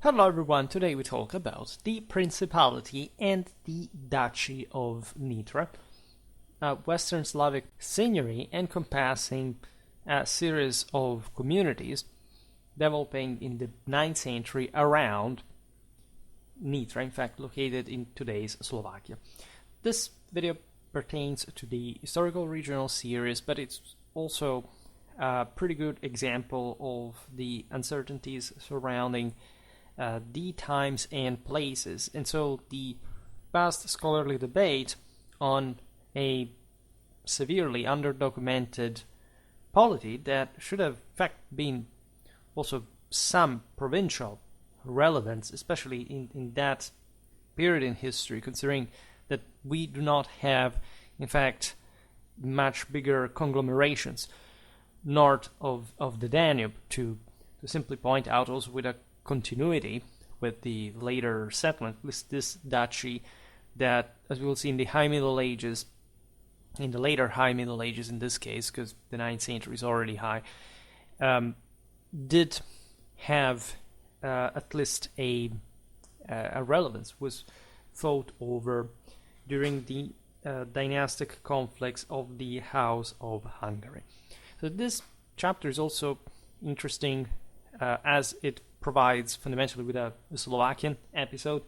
Hello everyone, today we talk about the Principality and the Duchy of Nitra, a Western Slavic seigneury encompassing a series of communities developing in the 9th century around Nitra, in fact located in today's Slovakia. This video pertains to the historical regional series, but it's also a pretty good example of the uncertainties surrounding the times and places, and so the vast scholarly debate on a severely underdocumented polity that should have in fact been also some provincial relevance, especially in that period in history, considering that we do not have in fact much bigger conglomerations north of the Danube to simply point out, also with a continuity with the later settlement, with this duchy that, as we will see in the High Middle Ages, in the later High Middle Ages in this case, because the 9th century is already high, did have at least a relevance, was fought over during the dynastic conflicts of the House of Hungary. So this chapter is also interesting as it provides fundamentally with a Slovakian episode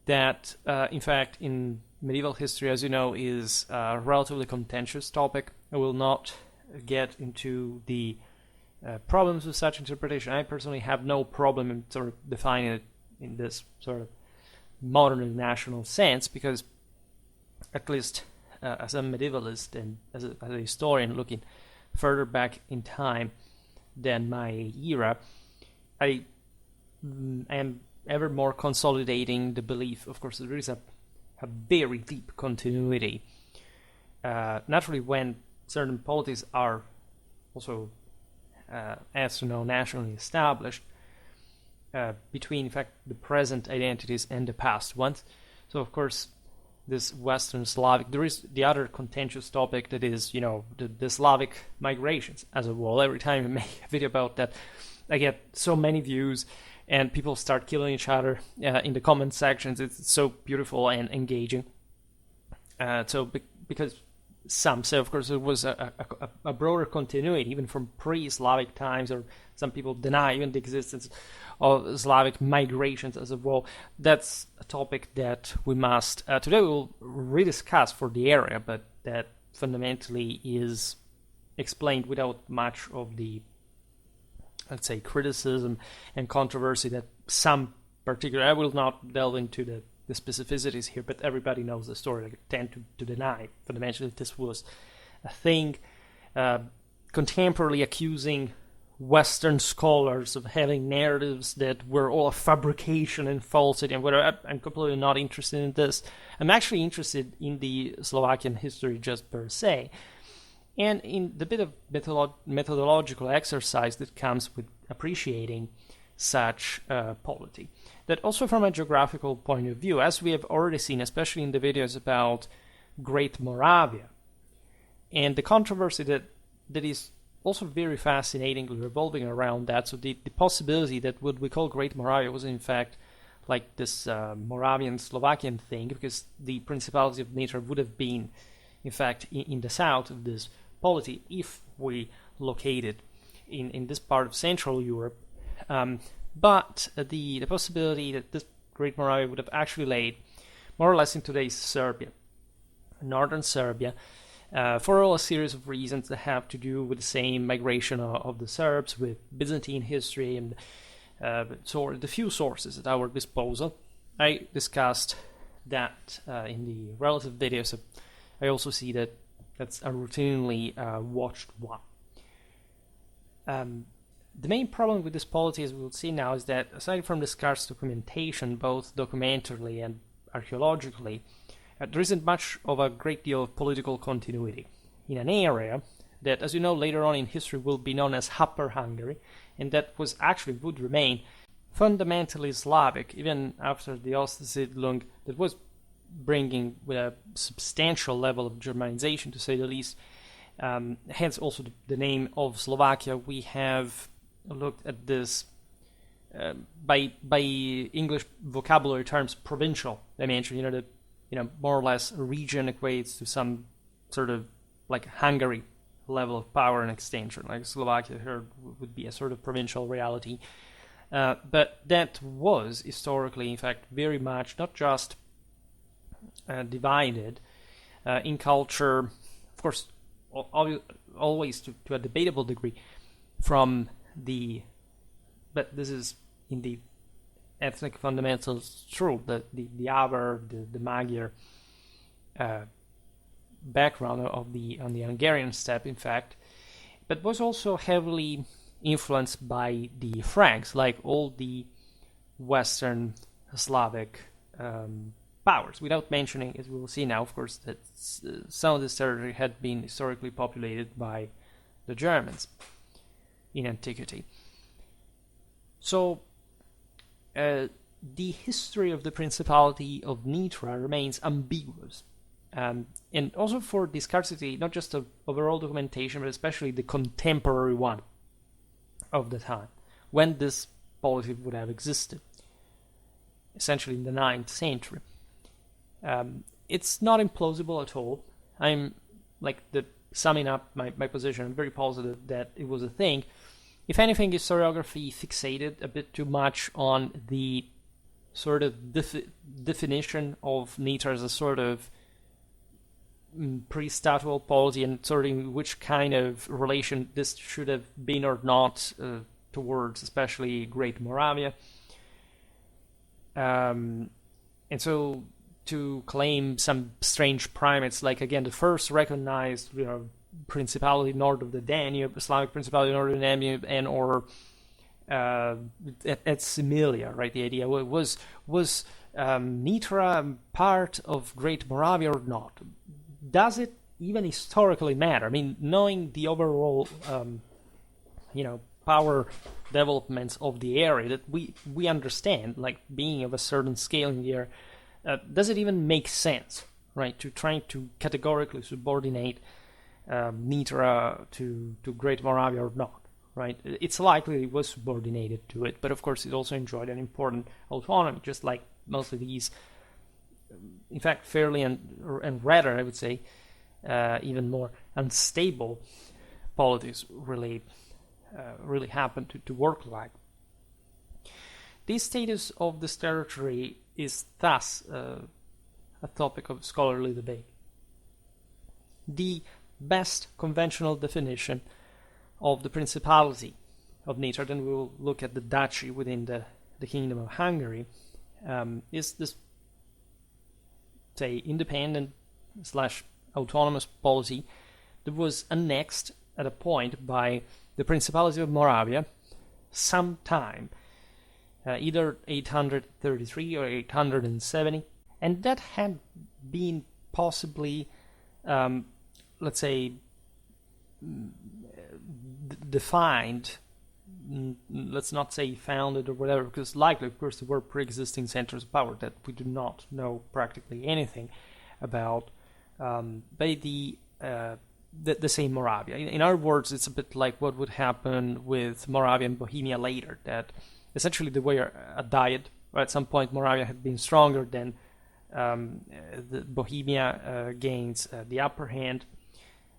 that, in fact, in medieval history, as you know, is a relatively contentious topic. I will not get into the problems with such interpretation. I personally have no problem in sort of defining it in this sort of modern national sense, because at least as a medievalist and as a historian looking further back in time than my era, I am ever more consolidating the belief, of course, there is a very deep continuity. Naturally, when certain polities are also, as you know, nationally established, between, in fact, the present identities and the past ones. So, of course, this Western Slavic, there is the other contentious topic that is, the Slavic migrations as a whole. Every time I make a video about that, I get so many views and people start killing each other in the comment sections. It's so beautiful and engaging. Because some say, of course, it was a broader continuity, even from pre-Slavic times, or some people deny even the existence of Slavic migrations as a whole. That's a topic that we must, today we will rediscuss for the area, but that fundamentally is explained without much of the, let's say, criticism and controversy that some particular, I will not delve into the specificities here, but everybody knows the story. I tend to deny fundamentally that this was a thing, contemporarily accusing Western scholars of having narratives that were all a fabrication and falsity and whatever. I'm completely not interested in this. I'm actually interested in the Slovakian history just per se, and in the bit of methodological exercise that comes with appreciating such polity. That also from a geographical point of view, as we have already seen, especially in the videos about Great Moravia, and the controversy that is also very fascinatingly revolving around that. So the possibility that what we call Great Moravia was in fact like this Moravian-Slovakian thing, because the Principality of Nitra would have been, in fact, in the south of this polity if we located in this part of Central Europe. But the possibility that this Great Moravia would have actually laid more or less in today's Serbia, northern Serbia, for all a series of reasons that have to do with the same migration of the Serbs, with Byzantine history, and so the few sources at our disposal. I discussed that in the relative videos. I also see that that's a routinely watched one. The main problem with this polity, as we will see now, is that aside from the scarce documentation, both documentarily and archaeologically, there isn't much of a great deal of political continuity in an area that, as you know, later on in history will be known as Upper Hungary, and that would remain fundamentally Slavic, even after the Ostsiedlung, that was bringing with a substantial level of Germanization, to say the least. Hence also the name of Slovakia. We have looked at this by English vocabulary terms, provincial dimension. That more or less a region equates to some sort of like Hungary level of power and extension, like Slovakia here would be a sort of provincial reality. But that was historically, in fact, very much not just divided in culture, of course, always to a debatable degree, from but this is in the ethnic fundamentals true, the Avar, the Magyar background on the Hungarian steppe, in fact, but was also heavily influenced by the Franks, like all the Western Slavic powers, without mentioning, as we will see now, of course, that some of this territory had been historically populated by the Germans in antiquity. So the history of the Principality of Nitra remains ambiguous, and also for the scarcity, not just of overall documentation, but especially the contemporary one of the time, when this polity would have existed, essentially in the 9th century. It's not implausible at all. I'm summing up my position. I'm very positive that it was a thing. If anything, historiography fixated a bit too much on the sort of definition of Nitra as a sort of pre-statual polity, and sort of which kind of relation this should have been or not towards especially Great Moravia. And so to claim some strange primates, like again the first recognized principality north of the Danube, Slavic principality north of the Danube, and or at Similia, right? The idea was Nitra part of Great Moravia or not? Does it even historically matter? I mean, knowing the overall power developments of the area that we understand, like being of a certain scale in the area, does it even make sense, right, to try to categorically subordinate Nitra to Great Moravia or not, right? It's likely it was subordinated to it, but of course it also enjoyed an important autonomy, just like most of these, in fact, fairly and rather, I would say, even more unstable polities really happen to work like. The status of this territory is thus a topic of scholarly debate. The best conventional definition of the Principality of Nitra, then we will look at the duchy within the Kingdom of Hungary, is this, say, independent / autonomous polity that was annexed at a point by the Principality of Moravia sometime either 833 or 870, and that had been possibly let's say defined, let's not say founded or whatever, because likely, of course, there were pre-existing centers of power that we do not know practically anything about by the same Moravia. In other words, it's a bit like what would happen with Moravia and Bohemia later, that essentially they were a dyad. At some point, Moravia had been stronger, then the Bohemia gains the upper hand.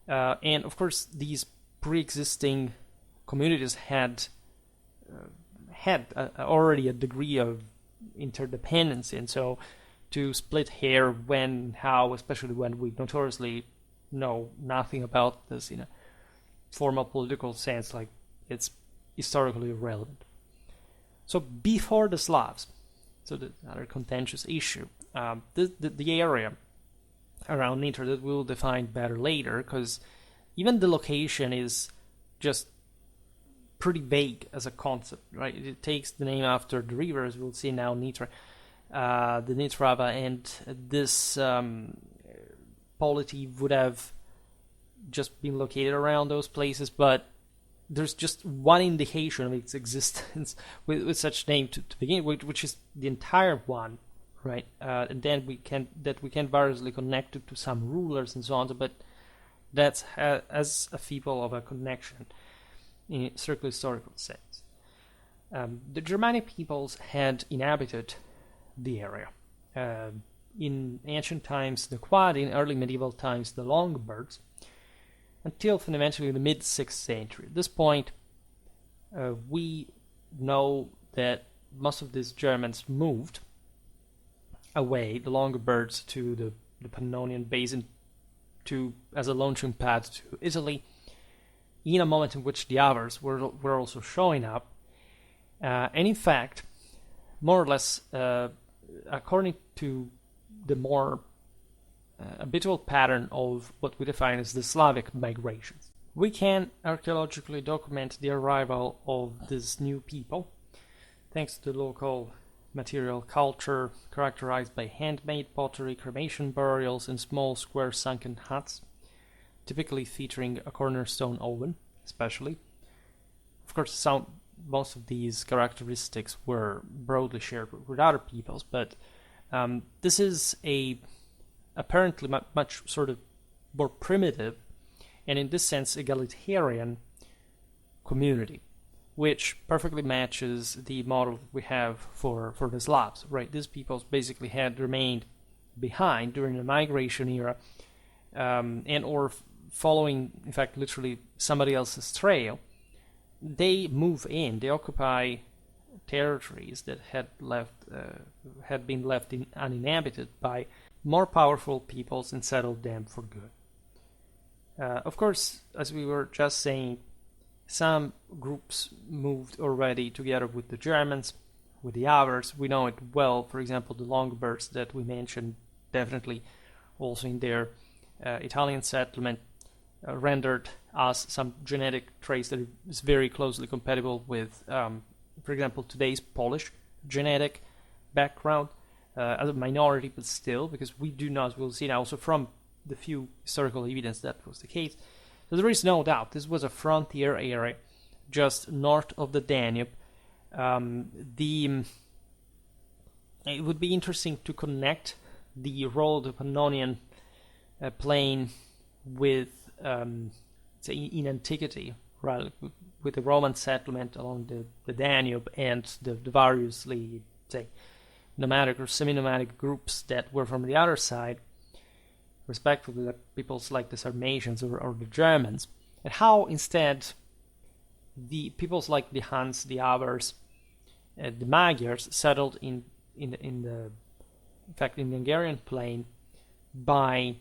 And of course, these pre-existing communities had already a degree of interdependency, and so to split hair when, how, especially when we notoriously know nothing about this in a formal political sense, like it's historically irrelevant. So before the Slavs, so the other contentious issue, the area around Nitra that we'll define better later, because even the location is just pretty vague as a concept, right? It takes the name after the river, as we'll see now, Nitra, the Nitrava, and this polity would have just been located around those places, but there's just one indication of its existence with such name to begin with, which is the entire one, right? And then we can variously connect it to some rulers and so on, but that's as a feeble of a connection in a strictly historical sense. The Germanic peoples had inhabited the area. In ancient times, the Quad; in early medieval times, the Longobards, until fundamentally the mid-6th century. At this point, we know that most of these Germans moved away, the Longobards to the Pannonian Basin, as a launching pad to Italy, in a moment in which the Avars were also showing up. And in fact, more or less, according to the more habitual pattern of what we define as the Slavic migrations, we can archaeologically document the arrival of this new people, thanks to the local material culture characterized by handmade pottery, cremation burials, and small square sunken huts, typically featuring a cornerstone oven, especially. Of course, most of these characteristics were broadly shared with other peoples, but this is apparently much sort of more primitive, and in this sense egalitarian community, which perfectly matches the model we have for the Slavs, right? These peoples basically had remained behind during the migration era, and or following, in fact, literally somebody else's trail. They move in, they occupy territories that had been left uninhabited by more powerful peoples and settled them for good. Of course, as we were just saying, some groups moved already together with the Germans, with the Avars. We know it well. For example, the Longobards that we mentioned, definitely also in their Italian settlement, rendered us some genetic traits that is very closely compatible with, for example, today's Polish genetic background, as a minority, but still, because we do not, we'll see now also from the few historical evidence that was the case. So there is no doubt this was a frontier area just north of the Danube. It would be interesting to connect the role of the Pannonian plain with, say, in antiquity, right, with the Roman settlement along the Danube and the variously, say, nomadic or semi-nomadic groups that were from the other side, respectively, like peoples like the Sarmatians or the Germans, and how instead the peoples like the Huns, the Avars, the Magyars settled in the Hungarian plain by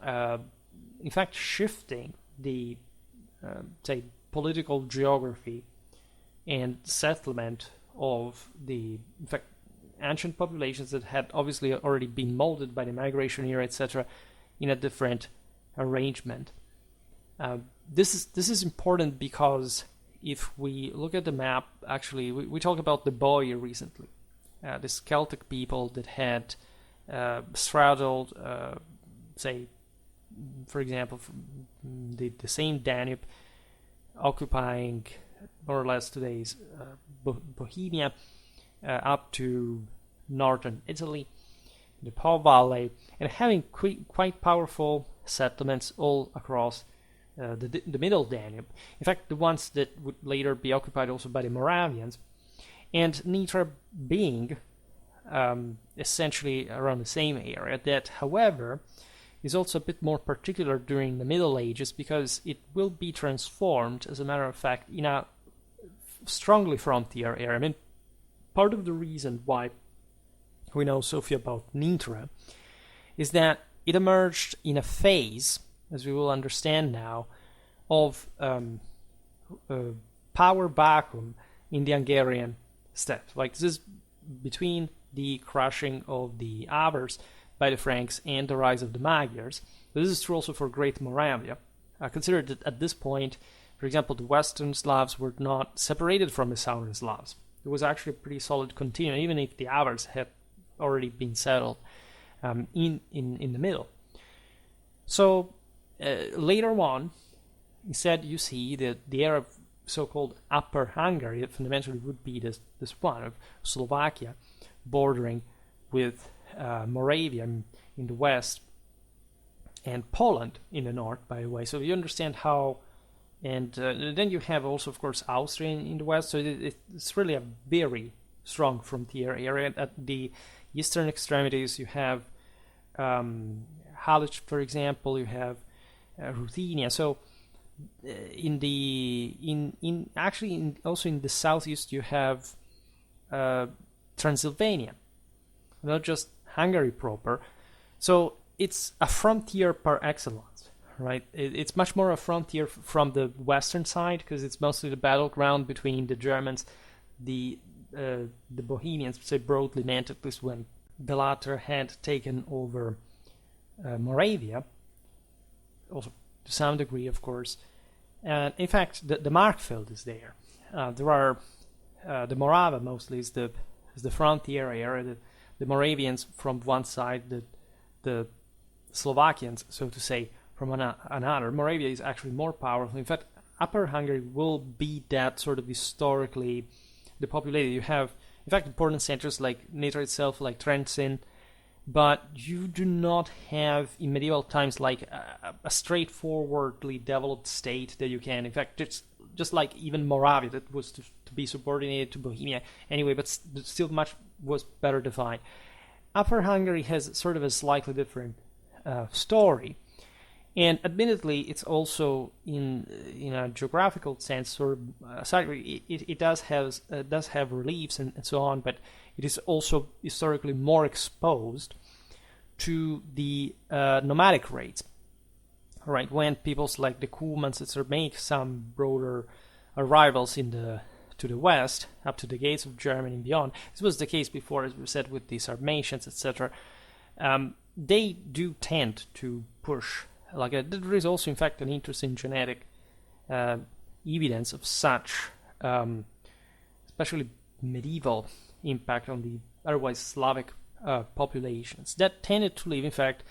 in fact shifting the say political geography and settlement of the ancient populations that had obviously already been molded by the migration era, etc., in a different arrangement. This is important because if we look at the map, actually, we talked about the Boii recently, this Celtic people that had straddled, say, for example, the same Danube, occupying more or less today's Bohemia, up to northern Italy, the Po Valley, and having quite powerful settlements all across the middle Danube. In fact, the ones that would later be occupied also by the Moravians, and Nitra being essentially around the same area. That, however, is also a bit more particular during the Middle Ages because it will be transformed, as a matter of fact, in a strongly frontier area. I mean, part of the reason why we know so few about Nitra is that it emerged in a phase, as we will understand now, of power vacuum in the Hungarian steppe. Like, this is between the crushing of the Avars by the Franks and the rise of the Magyars. This is true also for Great Moravia. Consider that at this point, for example, the Western Slavs were not separated from the Southern Slavs. It was actually a pretty solid continuum, even if the Avars had already been settled in the middle. So later on, instead, you see that the area of so-called Upper Hungary, that fundamentally would be this one of Slovakia, bordering with Moravia in the west, and Poland in the north, by the way. So you understand how And then you have also, of course, Austria in the west. So it's really a very strong frontier area. At the eastern extremities, you have Halych, for example. You have Ruthenia. So also in the southeast, you have Transylvania, not just Hungary proper. So it's a frontier par excellence, right? It's much more a frontier from the western side, because it's mostly the battleground between the Germans, the Bohemians, say broadly meant, at least when the latter had taken over Moravia, also to some degree, of course. And in fact, the Markfeld is there. There are the Morava mostly is the frontier area. The Moravians from one side, the Slovakians, so to say, from another. Moravia is actually more powerful. In fact, Upper Hungary will be that sort of historically depopulated. You have, in fact, important centers like Nitra itself, like Trenčín, but you do not have in medieval times like a straightforwardly developed state that you can, in fact, just like even Moravia, that was to be subordinated to Bohemia anyway, but still much was better defined. Upper Hungary has sort of a slightly different story, and admittedly, it's also in a geographical sense, sort of it does have reliefs and so on, but it is also historically more exposed to the nomadic raids. Right, when peoples like the Cumans make some broader arrivals to the west, up to the gates of Germany and beyond. This was the case before, as we said, with the Sarmatians, etc. They do tend to push. There is also, in fact, an interesting genetic evidence of such, especially medieval impact on the otherwise Slavic populations that tended to live, in fact,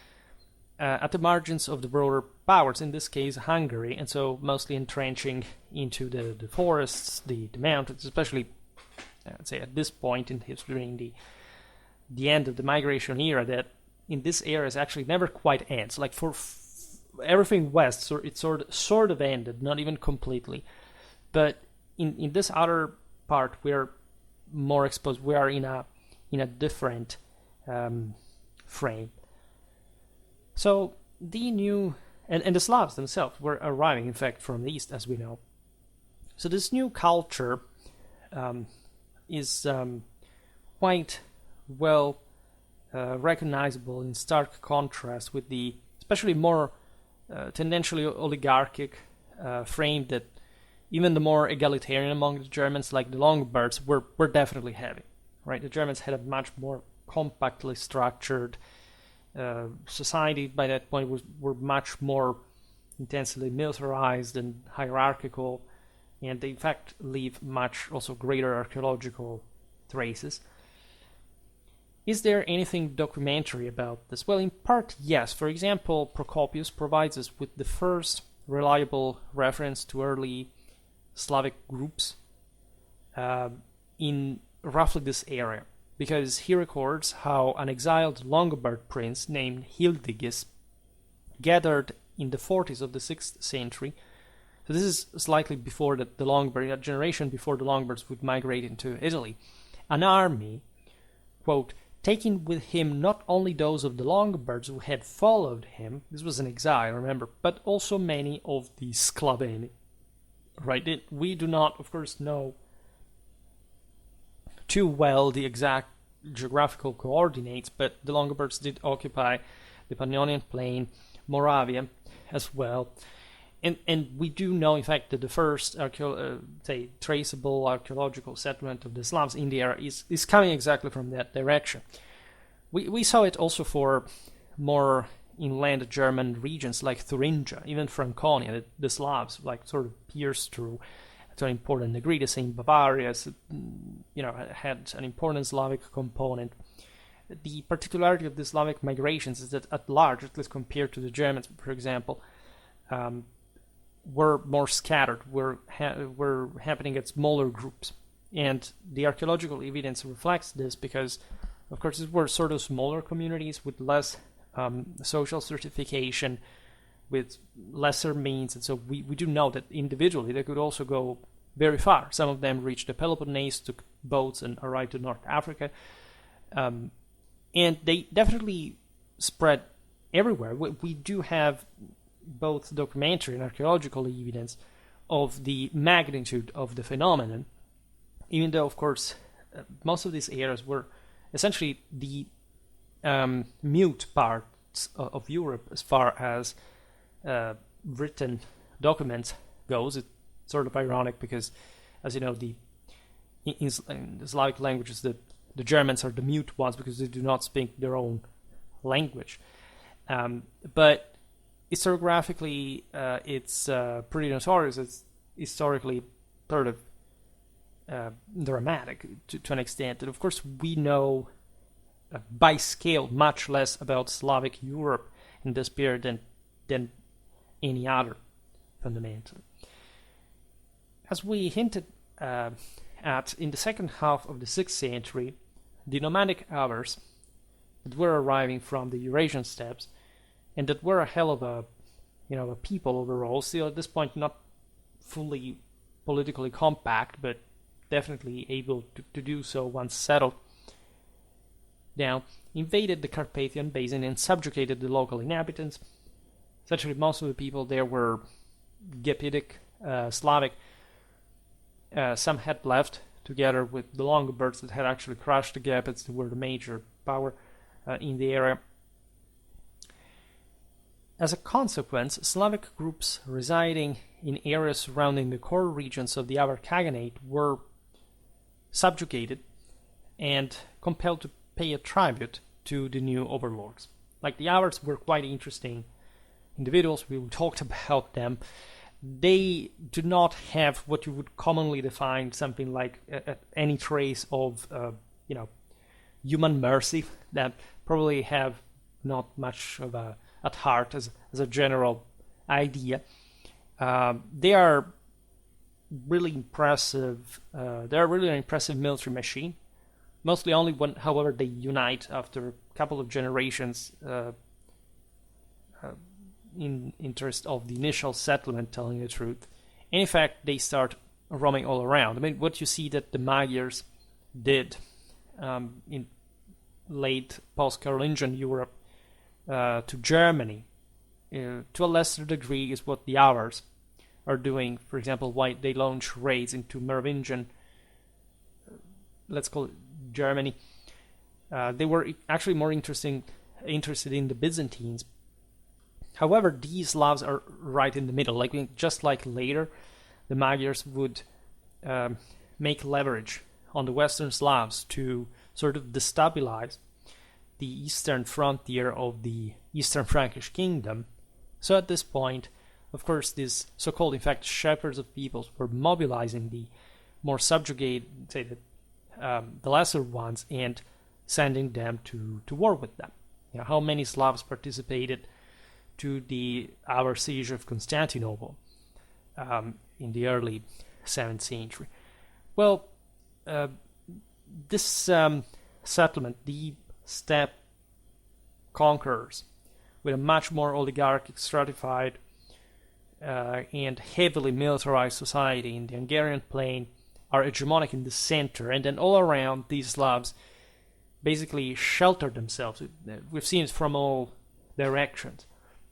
at the margins of the broader powers, in this case Hungary, and so mostly entrenching into the forests, the mountains, especially, I'd say, at this point in history, during the end of the migration era, that in this area actually never quite ends. Like for everything west, so it sort of ended, not even completely. But in this other part, we're more exposed. We are in a different frame. So the new and the Slavs themselves were arriving, in fact, from the east, as we know. So this new culture is quite well recognizable in stark contrast with the especially more tendentially oligarchic frame that even the more egalitarian among the Germans, like the Longobards, were definitely having. Right, the Germans had a much more compactly structured society by that point, were much more intensely militarized and hierarchical, and they in fact leave much also greater archaeological traces. Is there anything documentary about this? Well, in part, yes. For example, Procopius provides us with the first reliable reference to early Slavic groups in roughly this area, because he records how an exiled Longobard prince named Hildegis gathered in the 40s of the 6th century. So this is slightly before the Longobards, a generation before the Longobards would migrate into Italy. An army, quote, taking with him not only those of the Longobards who had followed him, this was an exile, remember, but also many of the Sclaveni. Right? We do not, of course, know too well the exact geographical coordinates, but the Longobards did occupy the Pannonian Plain, Moravia as well, and we do know, in fact, that the first traceable archaeological settlement of the Slavs in the area is coming exactly from that direction. We saw it also for more inland German regions like Thuringia, even Franconia. The Slavs sort of pierced through to an important degree. The same Bavaria, had an important Slavic component. The particularity of the Slavic migrations is that at large, at least compared to the Germans, for example, were more scattered, were happening at smaller groups. And the archaeological evidence reflects this because, of course, these were sort of smaller communities with less social stratification, with lesser means, and so we do know that individually they could also go very far. Some of them reached the Peloponnese, took boats, and arrived to North Africa. And they definitely spread everywhere. We do have both documentary and archaeological evidence of the magnitude of the phenomenon, even though, of course, most of these areas were essentially the mute parts of Europe as far as written documents goes. It's sort of ironic because, as you know, in the Slavic languages, the Germans are the mute ones because they do not speak their own language. But historiographically, it's pretty notorious. It's historically sort of dramatic to an extent. And of course, we know by scale much less about Slavic Europe in this period than any other, fundamentally. As we hinted at, in the second half of the 6th century, the nomadic Avars that were arriving from the Eurasian steppes, and that were a hell of a people overall, still at this point not fully politically compact, but definitely able to do so once settled down, invaded the Carpathian Basin and subjugated the local inhabitants. Essentially, most of the people there were Gepidic, Slavic. Some had left together with the Longobards that had actually crushed the Gepids, who were the major power in the area. As a consequence, Slavic groups residing in areas surrounding the core regions of the Avar Khaganate were subjugated and compelled to pay a tribute to the new overlords. Like, the Avars were quite interesting individuals. We talked about them. They do not have what you would commonly define something like any trace of human mercy. That probably have not much of a at heart as a general idea. They are really impressive. They are really an impressive military machine. Mostly only when, however, they unite after a couple of generations in interest of the initial settlement, telling the truth. And in fact, they start roaming all around. I mean, what you see that the Magyars did in late post-Carolingian Europe to Germany, to a lesser degree, is what the Avars are doing. For example, why they launch raids into Merovingian, let's call it Germany. They were actually more interested in the Byzantines. However, these Slavs are right in the middle. Just like later, the Magyars would make leverage on the Western Slavs to sort of destabilize the eastern frontier of the Eastern Frankish kingdom. So at this point, of course, these so-called, in fact, shepherds of peoples were mobilizing the more subjugated, say, the lesser ones, and sending them to war with them. How many Slavs participated to the Avar siege of Constantinople in the early 7th century? Well, this settlement, the steppe conquerors, with a much more oligarchic, stratified, and heavily militarized society in the Hungarian plain, are hegemonic in the center, and then all around these Slavs basically shelter themselves. We've seen it from all directions.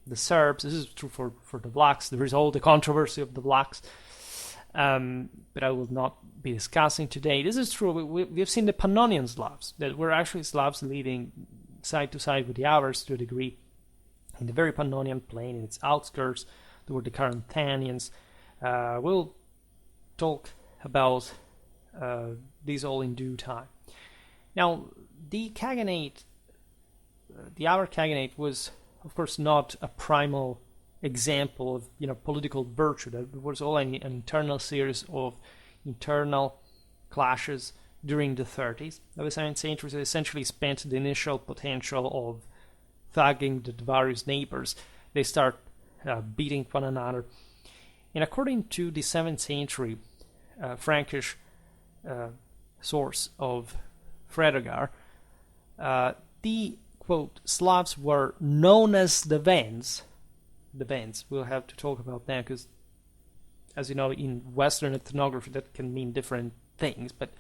The Serbs, this is true for the Vlachs. There is all the controversy of the Vlachs, but I will not be discussing today. This is true. We've seen the Pannonian Slavs, that were actually Slavs living side to side with the Avars to a degree in the very Pannonian plain, in its outskirts. There were the Caranthanians. We'll talk about these all in due time. Now, the Khaganate, the Avar Khaganate, was, of course, not a primal example of political virtue. That was all an internal series of internal clashes during the 30s of the 7th century. So essentially spent the initial potential of thugging the various neighbors. They start beating one another. And according to the 7th century Frankish source of Fredegar, the, quote, Slavs were known as the Wends, events. We'll have to talk about that because, as you know, in Western ethnography that can mean different things. But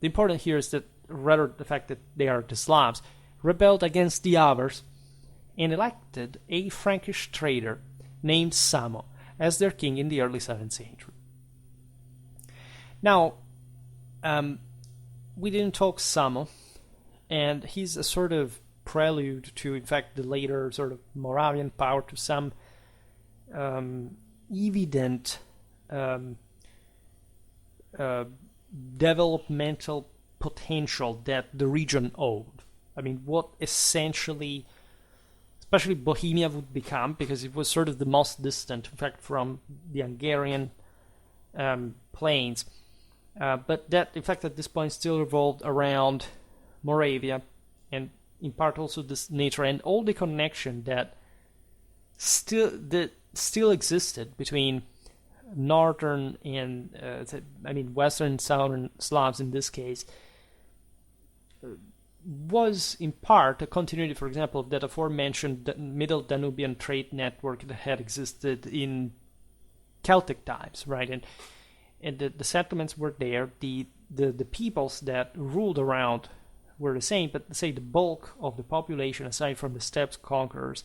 the important here is that rather the fact that they are the Slavs rebelled against the Avars and elected a Frankish trader named Samo as their king in the early 7th century. Now, we didn't talk Samo, and he's a sort of prelude to, in fact, the later sort of Moravian power, to some evident developmental potential that the region owed. I mean, what essentially, especially Bohemia would become, because it was sort of the most distant, in fact, from the Hungarian plains. But that, in fact, at this point still revolved around Moravia, and in part also this Nitra, and all the connection that still existed between northern and Western and Southern Slavs in this case, was in part a continuity, for example, of that aforementioned Middle Danubian trade network that had existed in Celtic times, right? And the settlements were there. The peoples that ruled around were the same, but say the bulk of the population, aside from the steppe conquerors,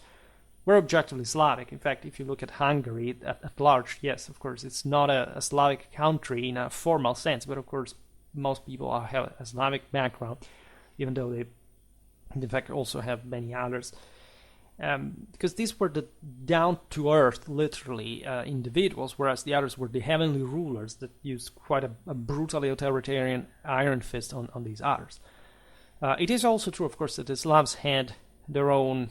were objectively Slavic. In fact, if you look at Hungary at large, yes, of course, it's not a Slavic country in a formal sense, but of course, most people have a Slavic background, even though they, in fact, also have many others. Because these were the down-to-earth, literally, individuals, whereas the others were the heavenly rulers that used quite a brutally authoritarian iron fist on these others. It is also true, of course, that the Slavs had their own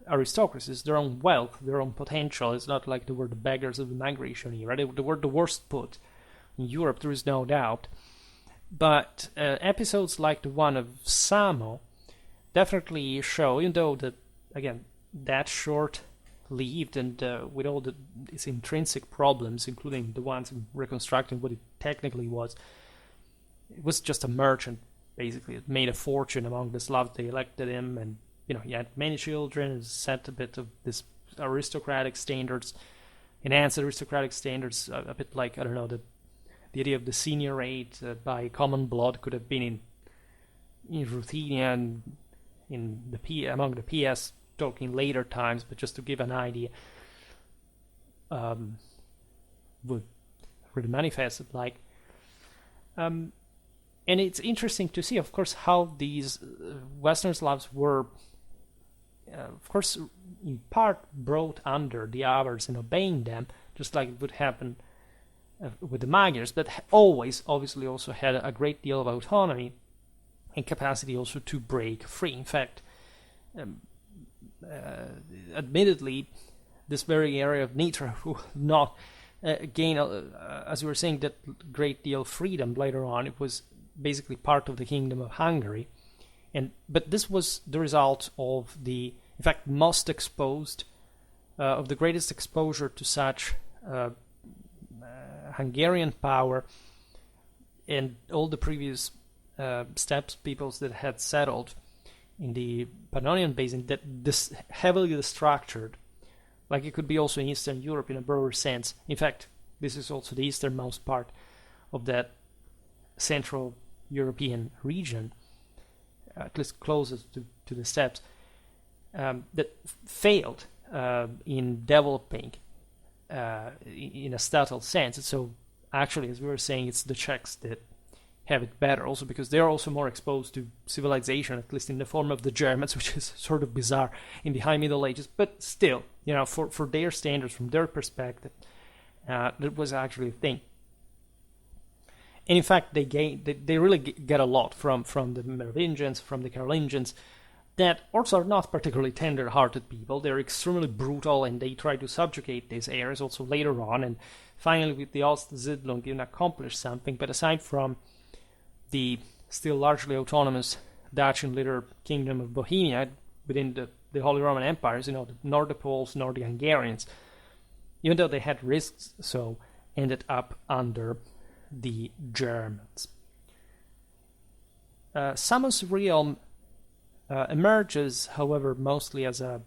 aristocracies, their own wealth, their own potential. It's not like they were the beggars of the migration era. They were the worst put in Europe, there is no doubt. But episodes like the one of Samo definitely show, even though that, again, that short-lived and with all its intrinsic problems, including the ones in reconstructing what it technically was, it was just a merchant, basically. It made a fortune among the Slavs. They elected him, and he had many children, and set a bit of this aristocratic standards, enhanced aristocratic standards, a bit like, I don't know, the idea of the seniorate by common blood could have been in Ruthenia and among the PS, talking later times, but just to give an idea, would really manifest it like. And it's interesting to see, of course, how these Western Slavs were, of course, in part brought under the Avars and obeying them, just like it would happen with the Magyars, but always, obviously, also had a great deal of autonomy and capacity also to break free. In fact, admittedly, this very area of Nitra will not gain, as you were saying, that great deal of freedom later on. It was basically part of the Kingdom of Hungary, but this was the result of the, in fact, most exposed, of the greatest exposure to such Hungarian power and all the previous steppe peoples that had settled in the Pannonian Basin, that this heavily structured, like it could be also in Eastern Europe in a broader sense. In fact, this is also the easternmost part of that Central European region, at least closest to the steppes, that failed in developing in a subtle sense. So actually, as we were saying, it's the Czechs that have it better, also because they're also more exposed to civilization, at least in the form of the Germans, which is sort of bizarre in the High Middle Ages. But still, for their standards, from their perspective, that was actually a thing. And in fact, they really get a lot from the Merovingians, from the Carolingians, that also are not particularly tender-hearted people. They're extremely brutal, and they try to subjugate these areas also later on. And finally, with the Ostsiedlung, even accomplish something. But aside from the still largely autonomous Dutch and later Kingdom of Bohemia within the Holy Roman Empires, nor the Poles nor the Hungarians, even though they had risks, so ended up under the Germans. Samo's realm emerges, however, mostly as a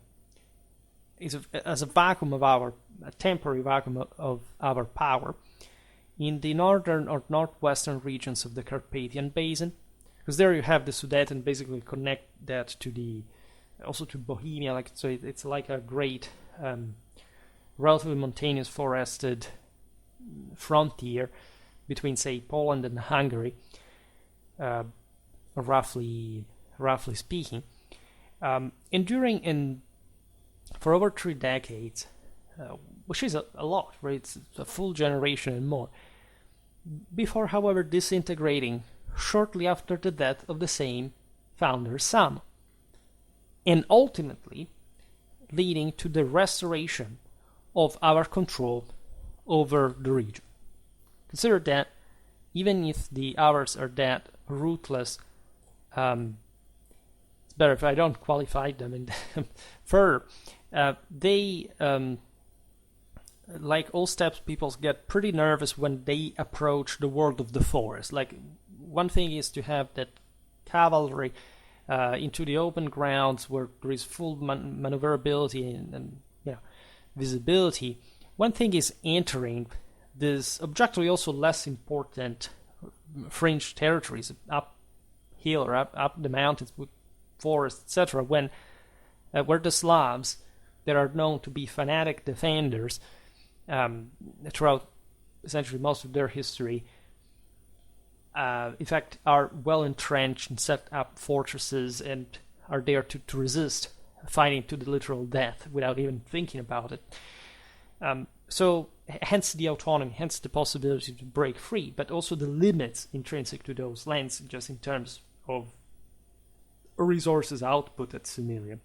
as a vacuum of a temporary vacuum of our power in the northern or northwestern regions of the Carpathian Basin, because there you have the Sudeten, basically connect that to also to Bohemia, like so it's like a great relatively mountainous forested frontier between, say, Poland and Hungary, roughly speaking. And for over 3 decades, which is a lot, right? It's a full generation and more, before, however, disintegrating shortly after the death of the same founder's son, and ultimately leading to the restoration of our control over the region. Consider that even if the hours are that ruthless, it's better if I don't qualify them in further. They, like all steppe peoples, get pretty nervous when they approach the world of the forest. Like, one thing is to have that cavalry into the open grounds where there is full maneuverability and visibility. One thing is entering this objectively also less important fringe territories, uphill or up the mountains with forests, etc., when where the Slavs, that are known to be fanatic defenders throughout essentially most of their history, in fact, are well entrenched and set up fortresses and are there to resist fighting to the literal death without even thinking about it. So hence the autonomy, hence the possibility to break free, but also the limits intrinsic to those lands just in terms of resources output at Sumerian.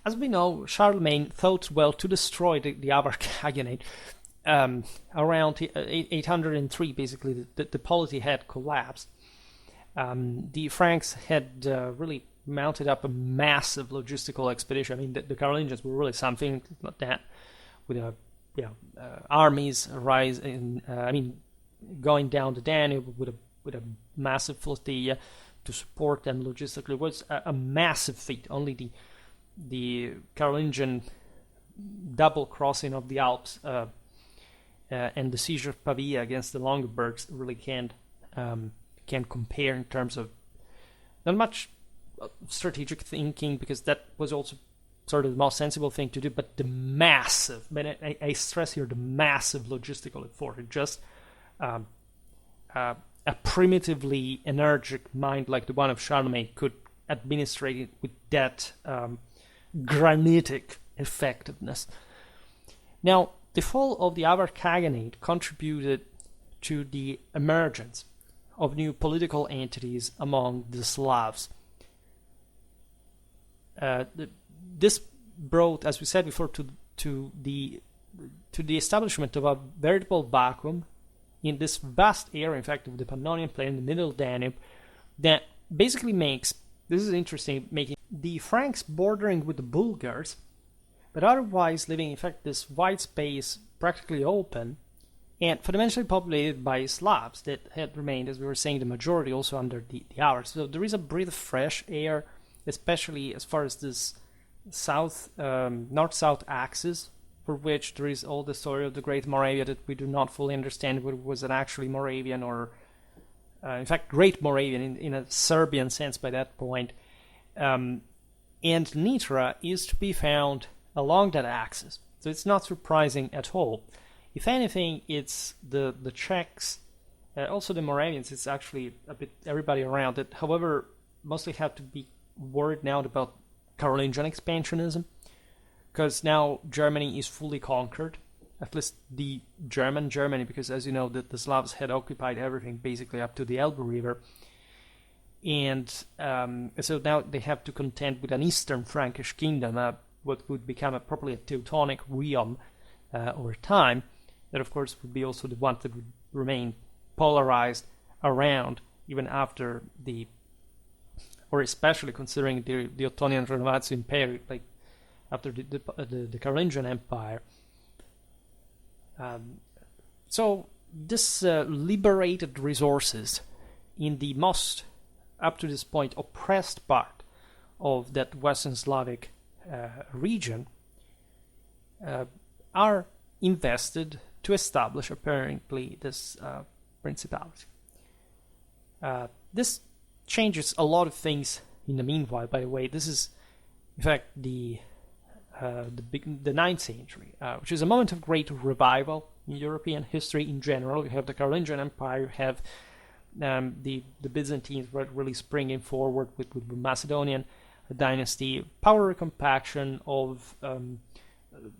As we know, Charlemagne thought well to destroy the Avar Khaganate around 803. Basically, the polity had collapsed. The Franks had really mounted up a massive logistical expedition. I mean, the Carolingians were really something like that, with armies going down the Danube with a massive flotilla to support them logistically. It was a massive feat. Only the Carolingian double crossing of the Alps and the siege of Pavia against the Longobards really can compare in terms of not much strategic thinking, because that was also sort of the most sensible thing to do, but the massive, but I stress here, the massive logistical effort. It just a primitively energetic mind like the one of Charlemagne could administrate it with that granitic effectiveness. Now, the fall of the Avar Khaganate contributed to the emergence of new political entities among the Slavs. This brought, as we said before, to the establishment of a veritable vacuum in this vast area, in fact, of the Pannonian Plain, the Middle Danube, that basically makes, this is interesting, making the Franks bordering with the Bulgars, but otherwise leaving, in fact, this wide space practically open and fundamentally populated by Slavs that had remained, as we were saying, the majority also under the Avars. So there is a breath of fresh air, especially as far as this north-south axis, for which there is all the story of the Great Moravia that we do not fully understand whether it was an actually Moravian or, in fact, Great Moravian in a Serbian sense by that point. And Nitra is to be found along that axis. So it's not surprising at all. If anything, it's the Czechs, also the Moravians, it's actually a bit everybody around it. However, mostly have to be worried now about Carolingian expansionism, because now Germany is fully conquered, at least the German Germany, because as you know, the Slavs had occupied everything basically up to the Elbe River. And so now they have to contend with an Eastern Frankish kingdom, what would become properly a Teutonic realm over time. That, of course, would be also the one that would remain polarized around even after or especially considering the Ottonian Renovatio Imperium, like after the Carolingian Empire. So this liberated resources in the most, up to this point, oppressed part of that Western Slavic region are invested to establish apparently this principality. This changes a lot of things in the meanwhile. By the way, this is in fact the 9th century, which is a moment of great revival in European history in general. You have the Carolingian Empire, you have the Byzantines really springing forward with the Macedonian dynasty, power recompaction of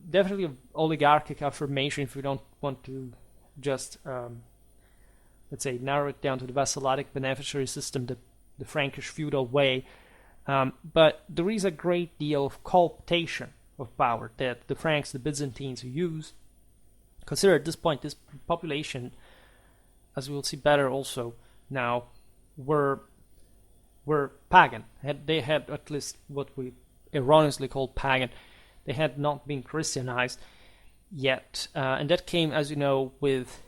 definitely of oligarchic affirmation, if we don't want to just let's say narrow it down to the vassalitic beneficiary system, the Frankish feudal way. But there is a great deal of cooptation of power that the Franks, the Byzantines use. Consider at this point this population, as we will see better also now, were pagan. They had at least what we erroneously call pagan. They had not been Christianized yet, and that came, as you know, with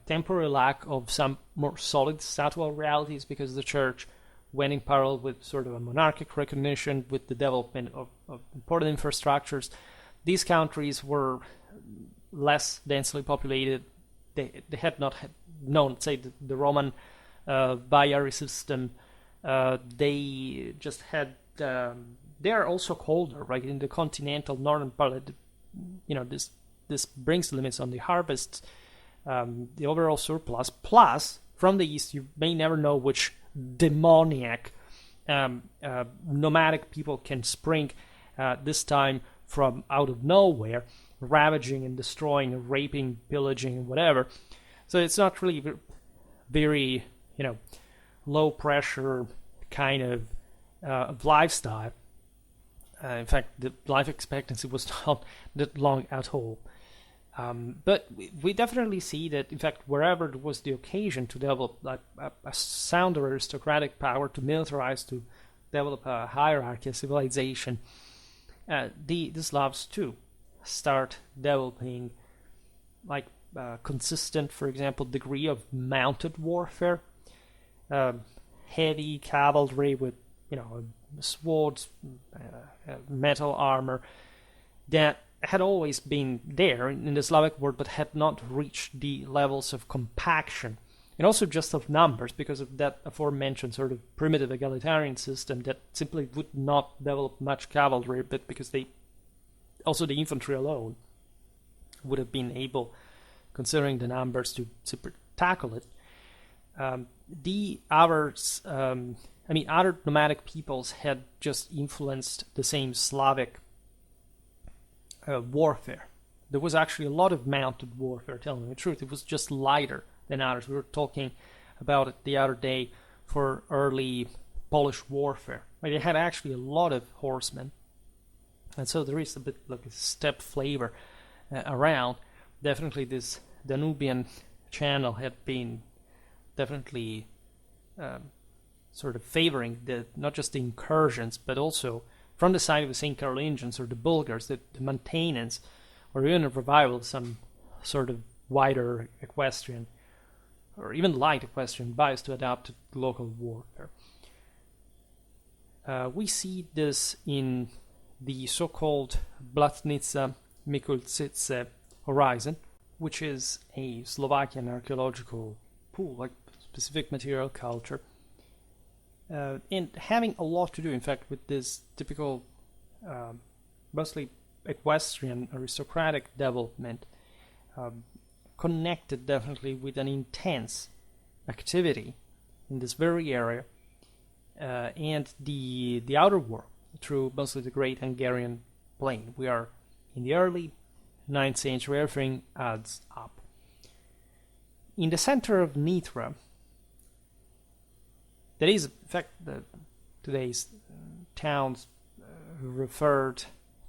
temporary lack of some more solid statual realities, because the church went in parallel with sort of a monarchic recognition, with the development of important infrastructures. These countries were less densely populated. They had not known, say, the Roman Baiary system. They just had. They are also colder, right? In the continental northern part, this brings limits on the harvests, the overall surplus. Plus, from the east, you may never know which demoniac nomadic people can spring this time from out of nowhere, ravaging and destroying, raping, pillaging, and whatever. So it's not really very, low pressure kind of lifestyle. In fact, the life expectancy was not that long at all. But we definitely see that, in fact, wherever there was the occasion to develop a sound aristocratic power, to militarize, to develop a hierarchy, a civilization, the Slavs too start developing consistent, for example, degree of mounted warfare, heavy cavalry with swords, metal armor, that had always been there in the Slavic world, but had not reached the levels of compaction, and also just of numbers, because of that aforementioned sort of primitive egalitarian system that simply would not develop much cavalry, but because the infantry alone would have been able, considering the numbers, to tackle it. Other nomadic peoples had just influenced the same Slavic warfare. There was actually a lot of mounted warfare, telling the truth. It was just lighter than others. We were talking about it the other day for early Polish warfare. They had actually a lot of horsemen. And so there is a bit like a steppe flavor around. Definitely this Danubian channel had been definitely sort of favoring not just the incursions, but also from the side of the St. Carolingians or the Bulgars, the maintenance or even a revival of some sort of wider equestrian or even light equestrian bias to adapt to local warfare. We see this in the so-called Blatnica-Mikulcice horizon, which is a Slovakian archaeological pool, like specific material culture, and having a lot to do, in fact, with this typical, mostly equestrian aristocratic development, connected definitely with an intense activity in this very area, and the outer world through mostly the Great Hungarian Plain. We are in the early 9th century, everything adds up. In the center of Nitra, that is, in fact, today's towns referred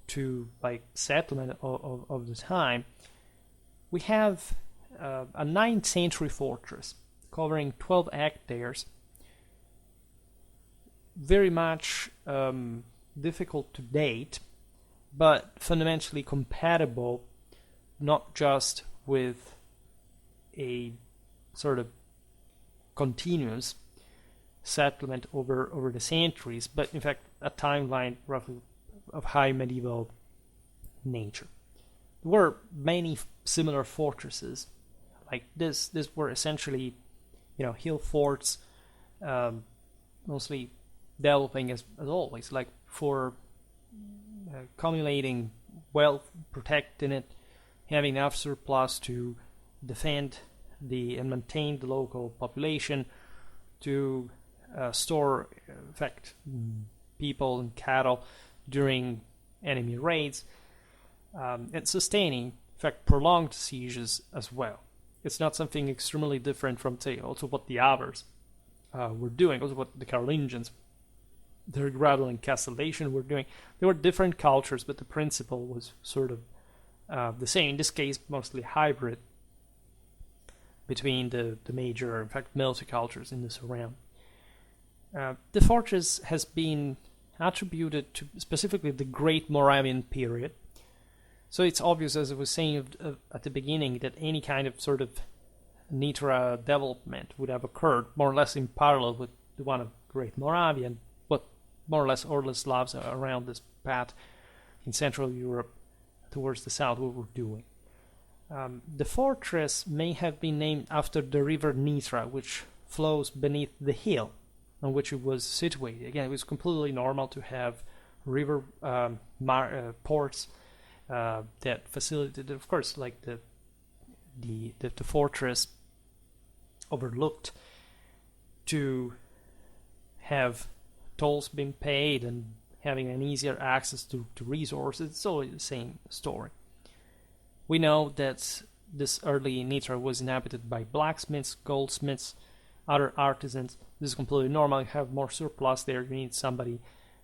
to by settlement of the time, we have a 9th century fortress covering 12 hectares, very much difficult to date, but fundamentally compatible not just with a sort of continuous settlement over the centuries, but in fact a timeline roughly of high medieval nature. There were many similar fortresses like this. These were essentially, hill forts, mostly developing as always, like for accumulating wealth, protecting it, having enough surplus to defend and maintain the local population, to store, in fact, people and cattle during enemy raids, and sustaining, in fact, prolonged sieges as well. It's not something extremely different from, say, also what the Avars were doing, also what the Carolingians, their gradual encastillation were doing. They were different cultures, but the principle was sort of the same. In this case, mostly hybrid between the major, in fact, multicultures in this realm. The fortress has been attributed to specifically the Great Moravian period. So it's obvious, as I was saying at the beginning, that any kind of sort of Nitra development would have occurred more or less in parallel with the one of Great Moravia, and what more or less Orla Slavs around this path in Central Europe towards the south were doing. The fortress may have been named after the river Nitra, which flows beneath the hill on which it was situated. Again, it was completely normal to have river ports that facilitated, of course, like the fortress overlooked, to have tolls being paid and having an easier access to resources. It's always the same story. We know that this early Nitra was inhabited by blacksmiths, goldsmiths, other artisans. This is completely normal. You have more surplus there. You need somebody,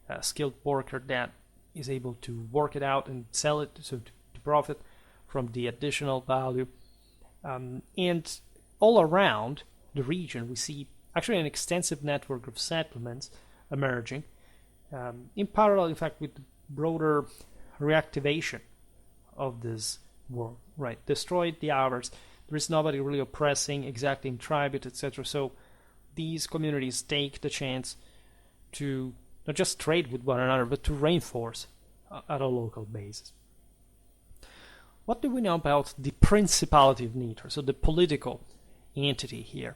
a skilled worker that is able to work it out and sell it to profit from the additional value. And all around the region, we see actually an extensive network of settlements emerging, in parallel, in fact, with the broader reactivation of this world. Right, destroyed the Avars. There is nobody really oppressing, exacting tribute, etc. So these communities take the chance to not just trade with one another, but to reinforce at a local basis. What do we know about the Principality of Nitra, so the political entity here?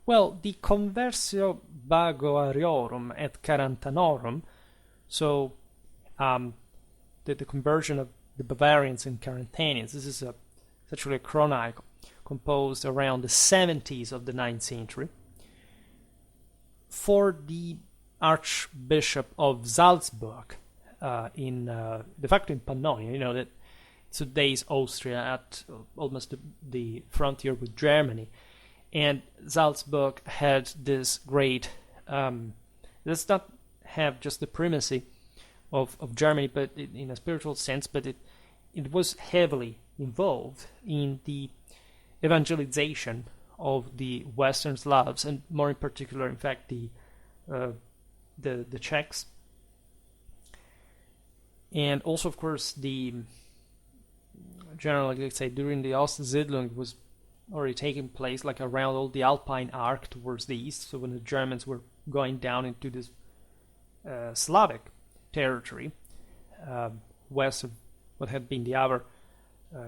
Well, the Conversio Bagoariorum et Carantanorum, so the conversion of the Bavarians and Carantanians, this is actually a chronicle composed around the 70s of the 9th century, for the Archbishop of Salzburg, de facto in Pannonia, that today's Austria, at almost the frontier with Germany. And Salzburg had this great, does not have just the primacy of Germany, but in a spiritual sense, but it was heavily involved in the evangelization of the Western Slavs, and more in particular, in fact, the Czechs, and also, of course, generally, let's say, during the Ostsiedlung was already taking place, like around all the Alpine arc towards the east. So when the Germans were going down into this Slavic territory, west of what had been the Avar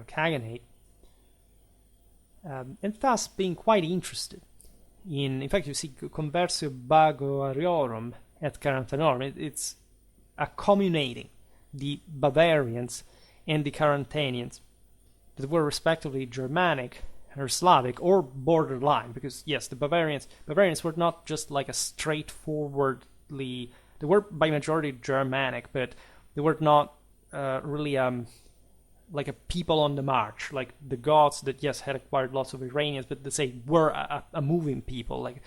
Khaganate, and thus being quite interested in fact, you see, Conversio Bagoariorum et Carantanorum, it's accommunating the Bavarians and the Carantanians that were respectively Germanic or Slavic or borderline, because yes, the Bavarians were not just like a straightforwardly, they were by majority Germanic, but they were not really like a people on the march, like the Goths that yes had acquired lots of Iranians, but they say were a moving people, like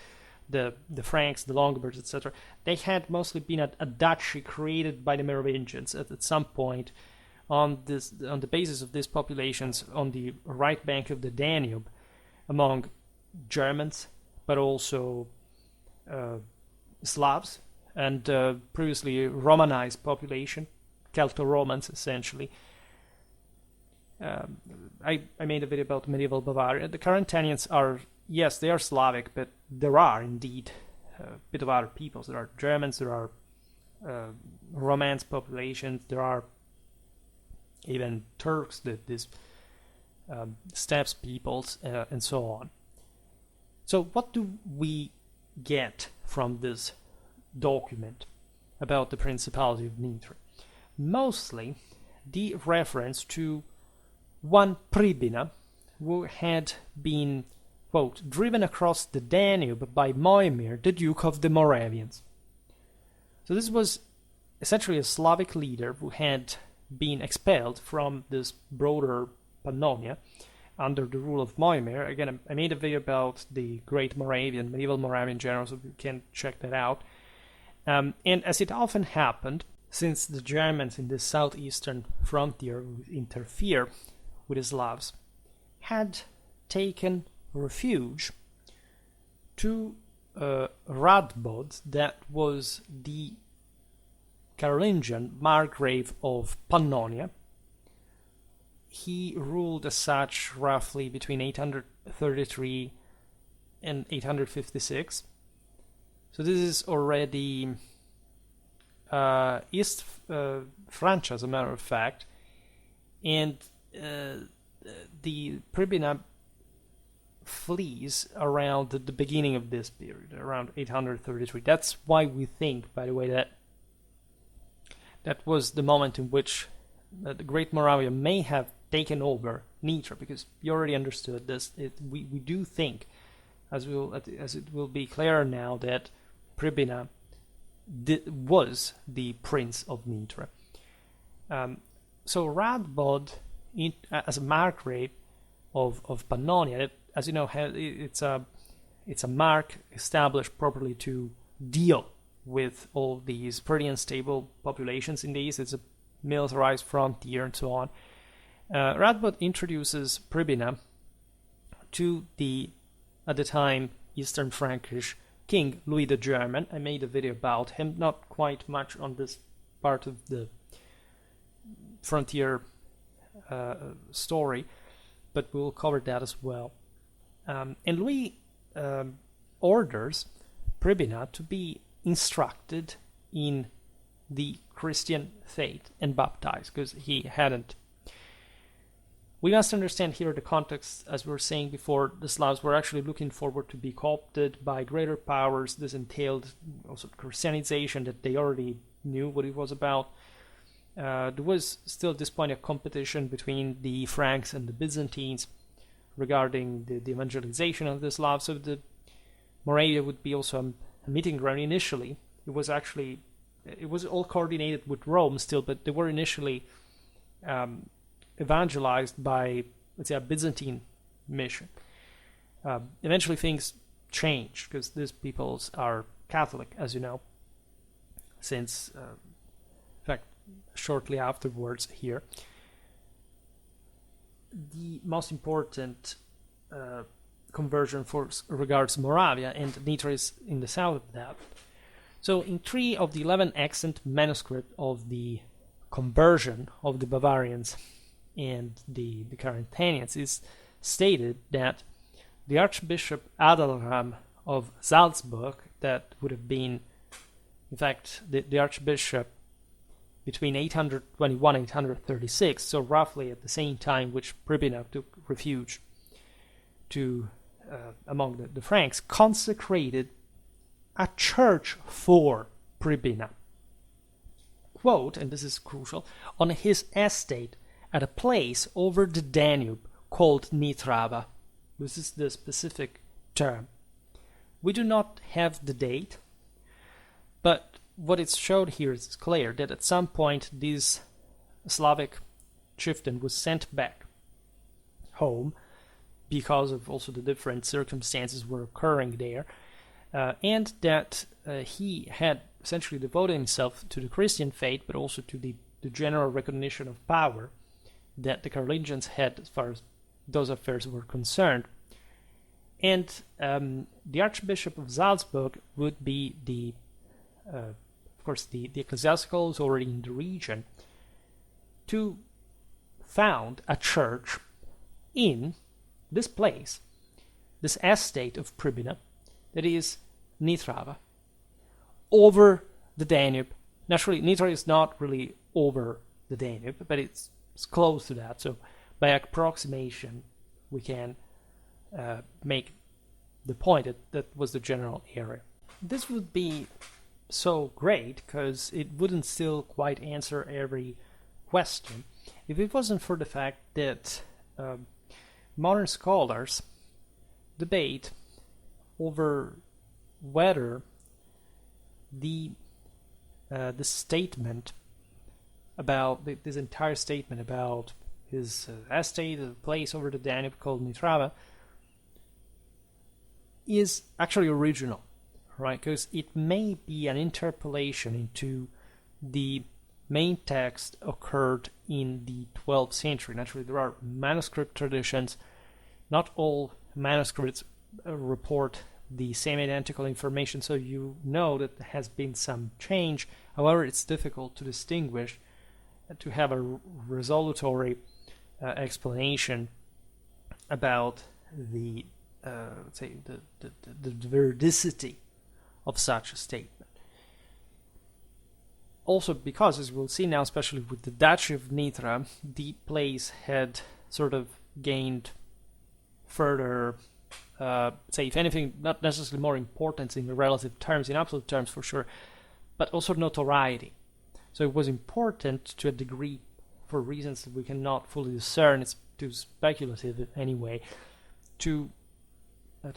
the Franks, the Longobards, etc. They had mostly been a duchy created by the Merovingians at some point on the basis of these populations on the right bank of the Danube, among Germans, but also Slavs and previously Romanized population, Celto-Romans essentially. I made a video about medieval Bavaria. The Carantanians are, yes, they are Slavic, but there are indeed a bit of other peoples. There are Germans, there are Romance populations. There are even Turks, these steppes peoples, and so on. So what do we get from this document about the Principality of Nitra? Mostly the reference to one Pribina, who had been, quote, driven across the Danube by Moimir, the Duke of the Moravians. So this was essentially a Slavic leader who had been expelled from this broader Pannonia under the rule of Moimir. Again, I made a video about the great medieval Moravian general, so you can check that out. And as it often happened, since the Germans in the southeastern frontier would interfere with the Slavs, had taken refuge to Radbod, that was the Carolingian Margrave of Pannonia. He ruled as such roughly between 833 and 856. So this is already East Francia, as a matter of fact, and the Pribina flees around the beginning of this period, around 833. That's why we think, by the way, that was the moment in which the Great Moravia may have taken over Nitra, because you already understood this. We do think, as it will be clearer now, that Pribina was the Prince of Nitra. So Radbod, as a margrave of Pannonia, as you know, it's a mark established properly to deal with all these pretty unstable populations in the east. It's a militarized frontier and so on. Radbod introduces Pribina to the, at the time, Eastern Frankish king Louis the German. I made a video about him, not quite much on this part of the frontier story, but we'll cover that as well. And Louis orders Pribina to be instructed in the Christian faith and baptized, because he hadn't. We must understand here the context. As we were saying before, the Slavs were actually looking forward to be co-opted by greater powers. This entailed also Christianization that they already knew what it was about. There was still at this point a competition between the Franks and the Byzantines regarding the evangelization of the Slavs. So the Moravia would be also a meeting ground initially. It was all coordinated with Rome still, but they were initially evangelized by, let's say, a Byzantine mission. Eventually things changed, because these peoples are Catholic, as you know, since, in fact, shortly afterwards here. The most important conversion regards Moravia, and Nitra is in the south of that. So in 3 of the 11 extant manuscripts of the conversion of the Bavarians and the Carinthians, is stated that the Archbishop Adalram of Salzburg, that would have been, in fact, the Archbishop between 821 and 836, so roughly at the same time which Pribina took refuge to among the Franks, consecrated a church for Pribina. Quote, and this is crucial, on his estate at a place over the Danube called Nitrava. This is the specific term. We do not have the date, but what it's showed here is clear that at some point this Slavic chieftain was sent back home because of also the different circumstances were occurring there, and that he had essentially devoted himself to the Christian faith, but also to the general recognition of power that the Carolingians had as far as those affairs were concerned. And the Archbishop of Salzburg would be of course, the ecclesiasticals already in the region, to found a church in this place, this estate of Pribina, that is Nitrava, over the Danube Naturally, Nitra is not really over the Danube, but it's close to that. So by approximation, we can make the point that was the general area. This would be so great because it wouldn't still quite answer every question if it wasn't for the fact that modern scholars debate over whether the statement about this entire statement about his estate, the place over the Danube called Nitrava, is actually original, right? Because it may be an interpolation into the main text occurred in the 12th century. Naturally, there are manuscript traditions. Not all manuscripts report the same identical information, so you know that there has been some change. However, it's difficult to distinguish, to have a resolutory explanation about the say the veridicity of such a statement. Also because, as we'll see now, especially with the Duchy of Nitra, the place had sort of gained further, say, if anything, not necessarily more importance in the relative terms, in absolute terms for sure, but also notoriety. So it was important to a degree, for reasons that we cannot fully discern, it's too speculative anyway, to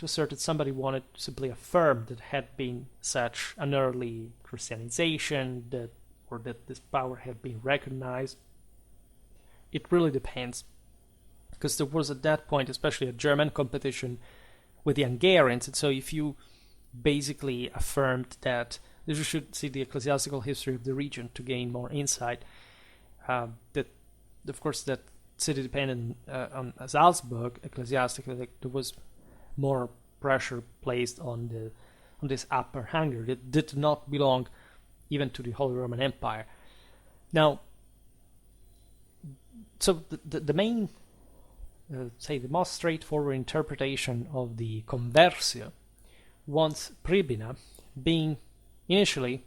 assert that somebody wanted to simply affirm that had been such an early Christianization, or that this power had been recognized. It really depends, because there was at that point especially a German competition with the Hungarians, and so if you basically affirmed that you should see the ecclesiastical history of the region to gain more insight, that of course that city depended on Salzburg ecclesiastically, like there was more pressure placed on this upper Hungary that did not belong even to the Holy Roman Empire. Now, so the main, say the most straightforward interpretation of the Conversio wants Pribina being initially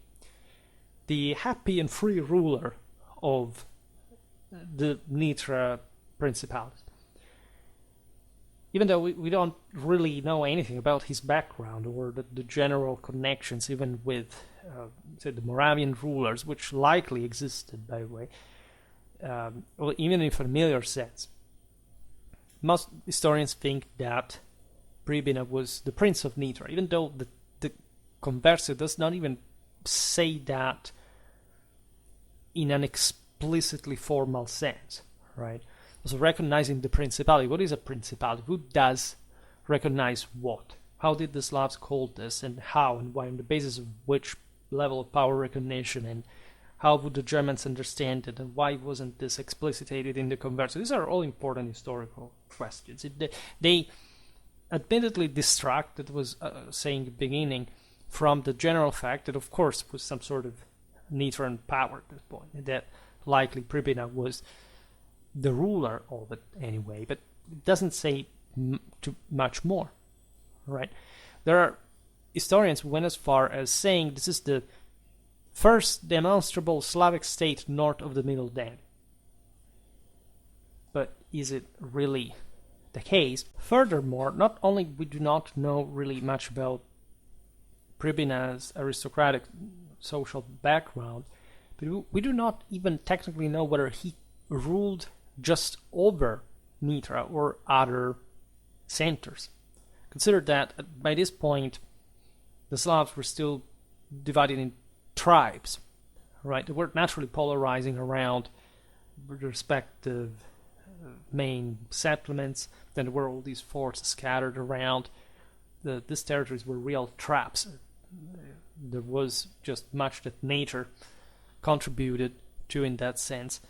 the happy and free ruler of the Nitra Principality. Even though we don't really know anything about his background or the general connections, even with, say, the Moravian rulers, which likely existed, by the way, or even in familiar sense. Most historians think that Pribina was the Prince of Nitra, even though the Conversio does not even say that in an explicitly formal sense, right? So recognizing the principality. What is a principality? Who does recognize what? How did the Slavs call this, and how, and why, on the basis of which level of power recognition, and how would the Germans understand it, and why wasn't this explicitated in the Conversio? These are all important historical questions. They admittedly distract, that was saying at the beginning, from the general fact that, of course, was some sort of Nitran power at this point, that likely Pribina was the ruler of it anyway, but it doesn't say too much more, right? There are historians who went as far as saying this is the first demonstrable Slavic state north of the Middle Danube. But is it really the case? Furthermore, not only we do not know really much about Pribina's aristocratic social background, but we do not even technically know whether he ruled just over Nitra or other centers. Consider that by this point the Slavs were still divided in tribes, right? They were naturally polarizing around respective main settlements. Then there were all these forts scattered around. These territories were real traps. There was just much that nature contributed to in that sense.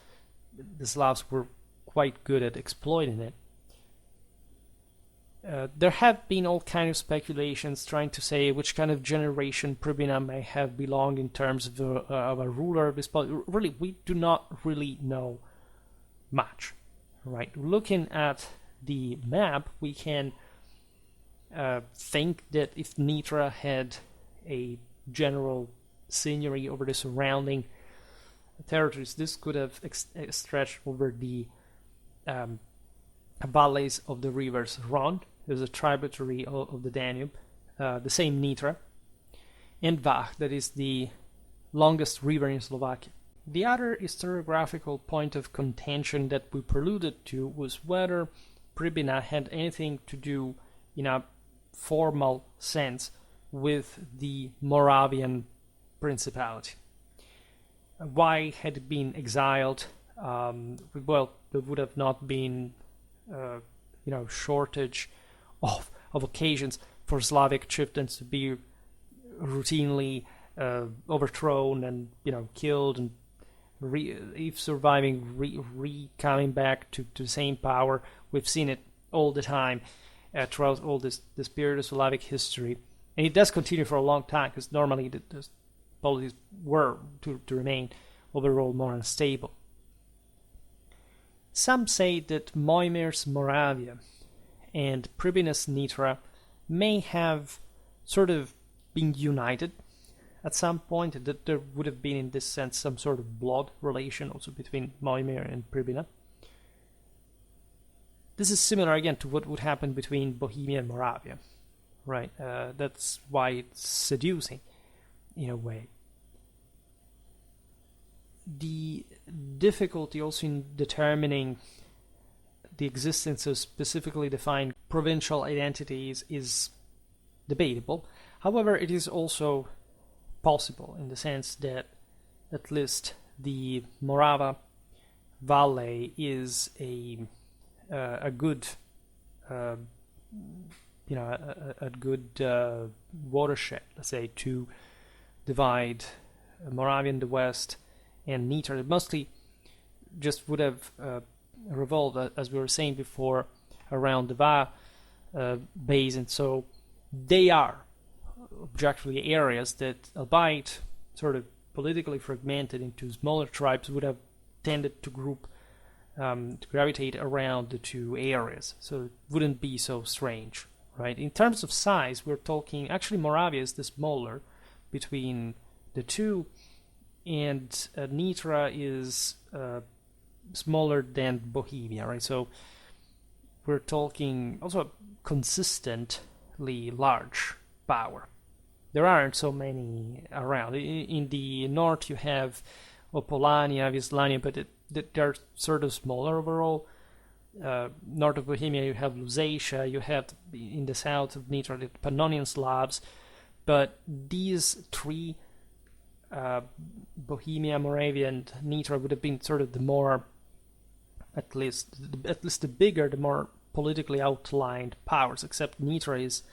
The Slavs were quite good at exploiting it. There have been all kinds of speculations trying to say which kind of generation Pribina may have belonged in terms of a ruler of this place. Really, we do not really know much, right? Looking at the map, we can think that if Nitra had a general seigneury over the surrounding territories. This could have stretched over the valleys of the rivers Ron, there's a tributary of the Danube, the same Nitra, and Vach, that is the longest river in Slovakia. The other historiographical point of contention that we preluded to was whether Pribina had anything to do in a formal sense with the Moravian Principality. Why had it been exiled? Well, there would have not been shortage of occasions for Slavic chieftains to be routinely overthrown and killed, and if surviving, coming back to the same power. We've seen it all the time throughout all this period of Slavic history, and it does continue for a long time, because normally the policies were to remain overall more unstable. Some say that Moimir's Moravia and Pribina's Nitra may have sort of been united at some point, that there would have been in this sense some sort of blood relation also between Moimir and Pribina. This is similar again to what would happen between Bohemia and Moravia, right? That's why it's seducing in a way. The difficulty also in determining the existence of specifically defined provincial identities is debatable. However, it is also possible in the sense that at least the Morava Valley is a good watershed, let's say, to divide Moravia in the west and Nitra. It mostly just would have revolved, as we were saying before, around the Va basin. So they are objectively areas that, albeit sort of politically fragmented into smaller tribes, would have tended to group, to gravitate around the two areas. So it wouldn't be so strange, right? In terms of size, we're talking, actually Moravia is the smaller between the two, and Nitra is smaller than Bohemia, right? So we're talking also a consistently large power. There aren't so many around. In the north you have Opolania, Wisłania, but they're sort of smaller overall. North of Bohemia you have Lusatia, you have in the south of Nitra the Pannonian Slavs, but these three, Bohemia, Moravia, and Nitra, would have been sort of the more, at least the bigger, the more politically outlined powers, except Nitra is,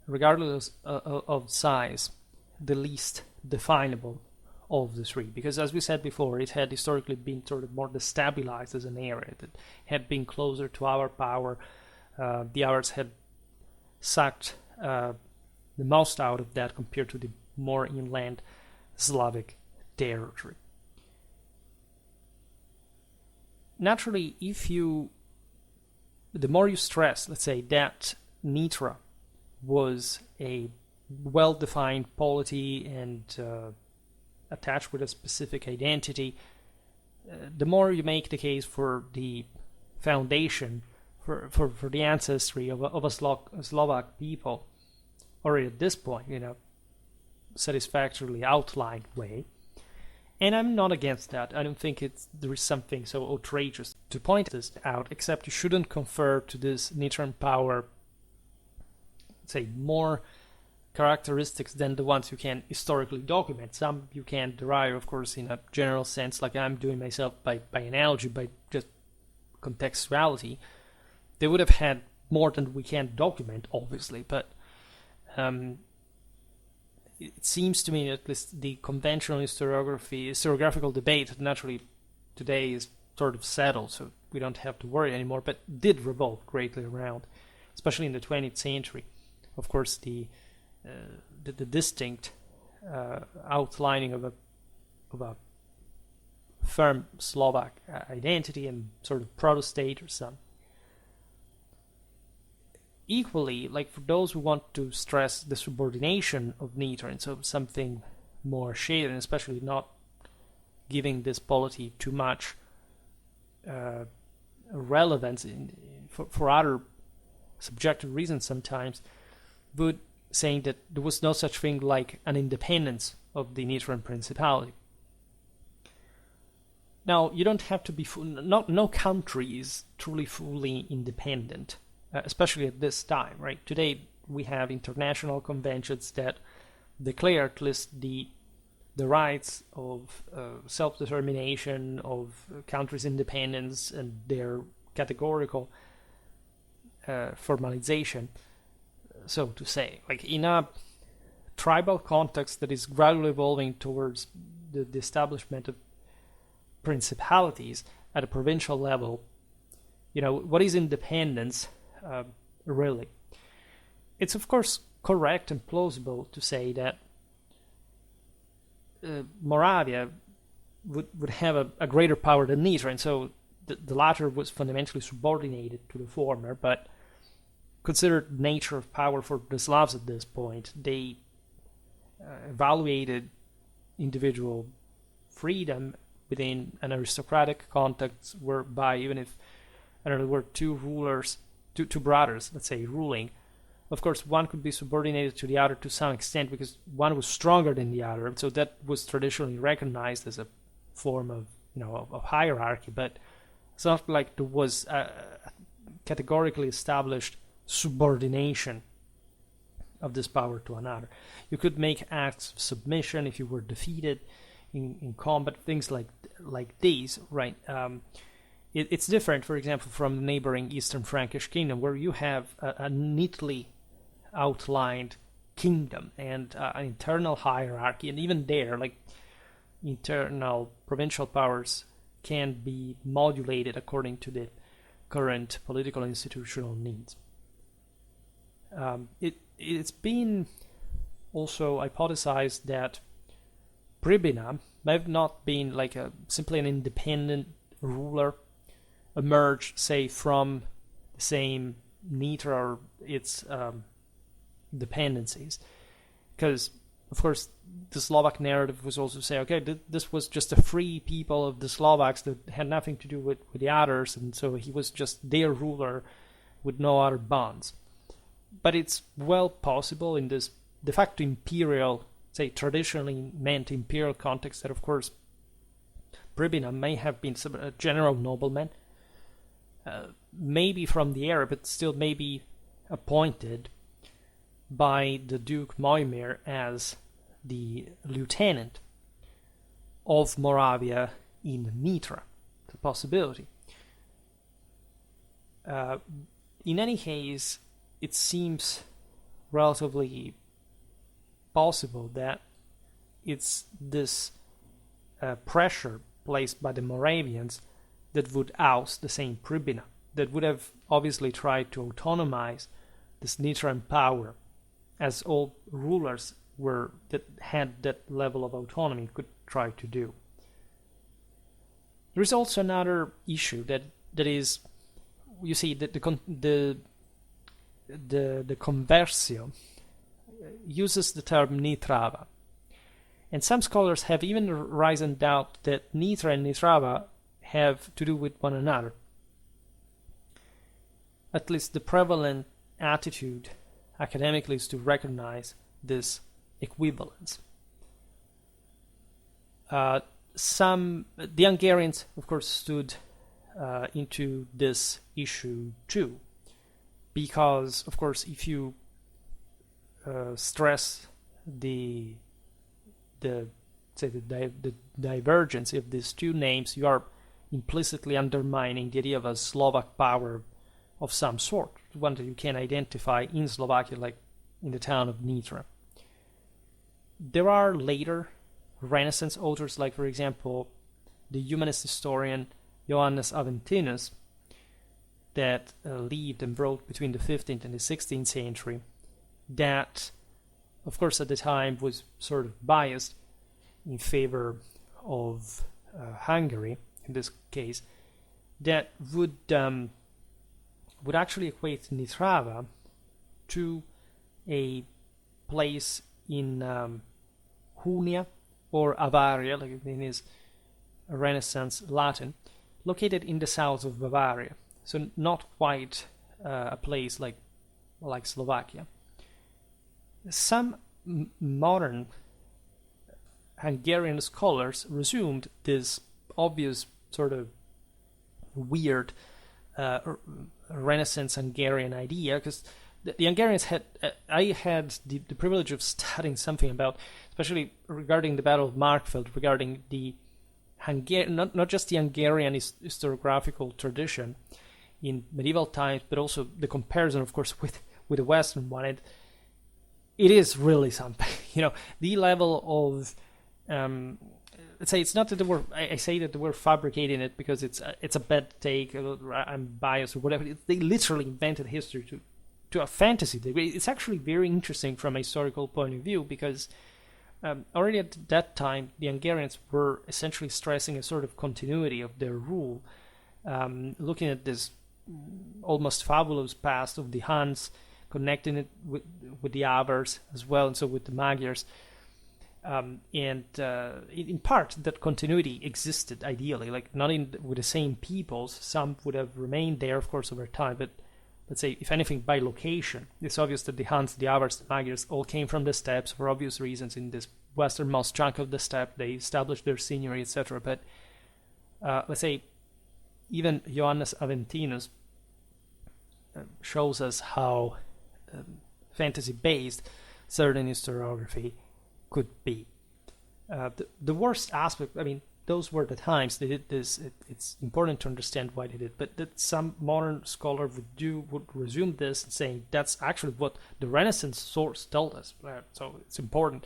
regardless of size, the least definable of the three, because as we said before, it had historically been sort of more destabilized as an area that had been closer to our power. The Avars had sucked the most out of that compared to the more inland Slavic territory. Naturally, the more you stress, let's say, that Nitra was a well-defined polity and attached with a specific identity, the more you make the case for the foundation, for the ancestry of a Slovak people, already at this point, satisfactorily outlined way. And I'm not against that. I don't think there is something so outrageous to point this out, except you shouldn't confer to this Nitran power, say, more characteristics than the ones you can historically document. Some you can derive, of course, in a general sense, like I'm doing myself by analogy, by just contextuality. They would have had more than we can document, obviously, but it seems to me, at least the conventional historiographical debate, naturally today is sort of settled, so we don't have to worry anymore, but did revolve greatly around, especially in the 20th century. Of course, the distinct outlining of a firm Slovak identity and sort of proto-state or some. Equally, like for those who want to stress the subordination of Nitra, and so something more shade, and especially not giving this polity too much relevance for other subjective reasons sometimes, would saying that there was no such thing like an independence of the Nitran Principality. Now, you don't have to be no country is truly fully independent, especially at this time, right? Today we have international conventions that declare at least the rights of self-determination, of countries' independence, and their categorical formalization, so to say. Like in a tribal context that is gradually evolving towards the establishment of principalities at a provincial level, what is independence really? It's of course correct and plausible to say that Moravia would have a greater power than Nitra, and so the latter was fundamentally subordinated to the former, but considered nature of power for the Slavs at this point, they evaluated individual freedom within an aristocratic context, whereby even if there were two brothers, let's say, ruling, of course one could be subordinated to the other to some extent because one was stronger than the other, so that was traditionally recognized as a form of of hierarchy. But it's not like there was a categorically established subordination of this power to another. You could make acts of submission if you were defeated in combat, things like these, right? It's different, for example, from the neighboring Eastern Frankish kingdom, where you have a neatly outlined kingdom and an internal hierarchy, and even there, like, internal provincial powers can be modulated according to the current political and institutional needs. It's been also hypothesized that Pribina may have not been like simply an independent ruler emerged, say, from the same Nitra or its dependencies, because of course the Slovak narrative was also say, okay, this was just a free people of the Slovaks that had nothing to do with the others, and so he was just their ruler with no other bonds. But it's well possible in this de facto imperial, say, traditionally meant imperial context, that of course Pribina may have been a general nobleman, maybe from the area, but still maybe appointed by the Duke Moimir as the lieutenant of Moravia in Nitra. It's a possibility. In any case, it seems relatively possible that it's this pressure placed by the Moravians that would oust the same Pribina, that would have obviously tried to autonomize this Nitran power, as all rulers that had that level of autonomy could try to do. There is also another issue that is, you see, that the Conversio uses the term Nitrava, and some scholars have even risen doubt that Nitra and Nitrava have to do with one another. At least the prevalent attitude academically is to recognize this equivalence. The Hungarians, of course, stood into this issue too, because, of course, if you stress the divergence of these two names, you are implicitly undermining the idea of a Slovak power of some sort, one that you can identify in Slovakia, like in the town of Nitra. There are later Renaissance authors, like, for example, the humanist historian Johannes Aventinus, that lived and wrote between the 15th and the 16th century, that, of course, at the time was sort of biased in favor of Hungary, in this case, that would actually equate Nitrava to a place in Hunia, or Avaria, like in his Renaissance Latin, located in the south of Bavaria, so not quite a place like Slovakia. Some modern Hungarian scholars resumed this obvious sort of weird Renaissance Hungarian idea, because the Hungarians had, I had the privilege of studying something about, especially regarding the Battle of Markfeld, regarding the not just the Hungarian historiographical tradition in medieval times, but also the comparison, of course, with the Western one. It is really something, the level of, let's say, it's not that I say that we're fabricating it because it's a bad take, I'm biased or whatever. They literally invented history to a fantasy degree. It's actually very interesting from a historical point of view, because already at that time, the Hungarians were essentially stressing a sort of continuity of their rule, looking at this almost fabulous past of the Huns, connecting it with the Avars as well, and so with the Magyars. In part, that continuity existed ideally, like not with the same peoples. Some would have remained there, of course, over time, but let's say, if anything, by location. It's obvious that the Huns, the Avars, the Magyars all came from the steppes for obvious reasons. In this westernmost chunk of the steppe, they established their seigneury, etc. But let's say, even Johannes Aventinus shows us how fantasy-based certain historiography could be. The worst aspect, those were the times they did this. It's important to understand why they did, but that some modern scholar would resume this and saying that's actually what the Renaissance source told us. So it's important.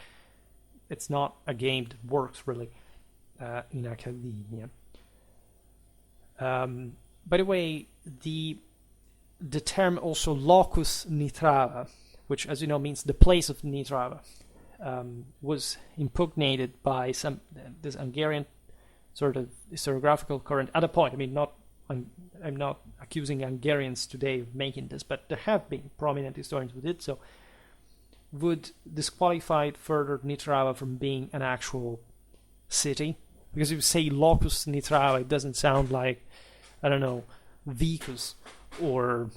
It's not a game that works really in academia. By the way, the term also locus nitrava, which, as you know, means the place of Nitrava, was impugnated by this Hungarian sort of historiographical current at a point. I'm not accusing Hungarians today of making this, but there have been prominent historians who did so, would disqualify further Nitrava from being an actual city, because if you say locus Nitrava, it doesn't sound like, I don't know, vicus, or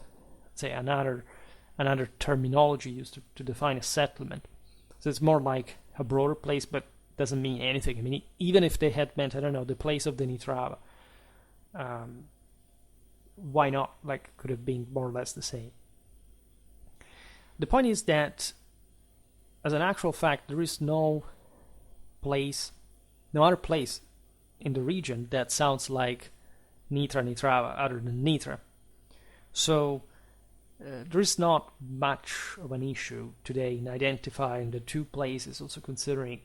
say another terminology used to define a settlement. So it's more like a broader place, but doesn't mean anything. Even if they had meant, I don't know, the place of the Nitrava, why not? Could have been more or less the same. The point is that, as an actual fact, there is no other place in the region that sounds like Nitrava other than Nitra. So there is not much of an issue today in identifying the two places, also considering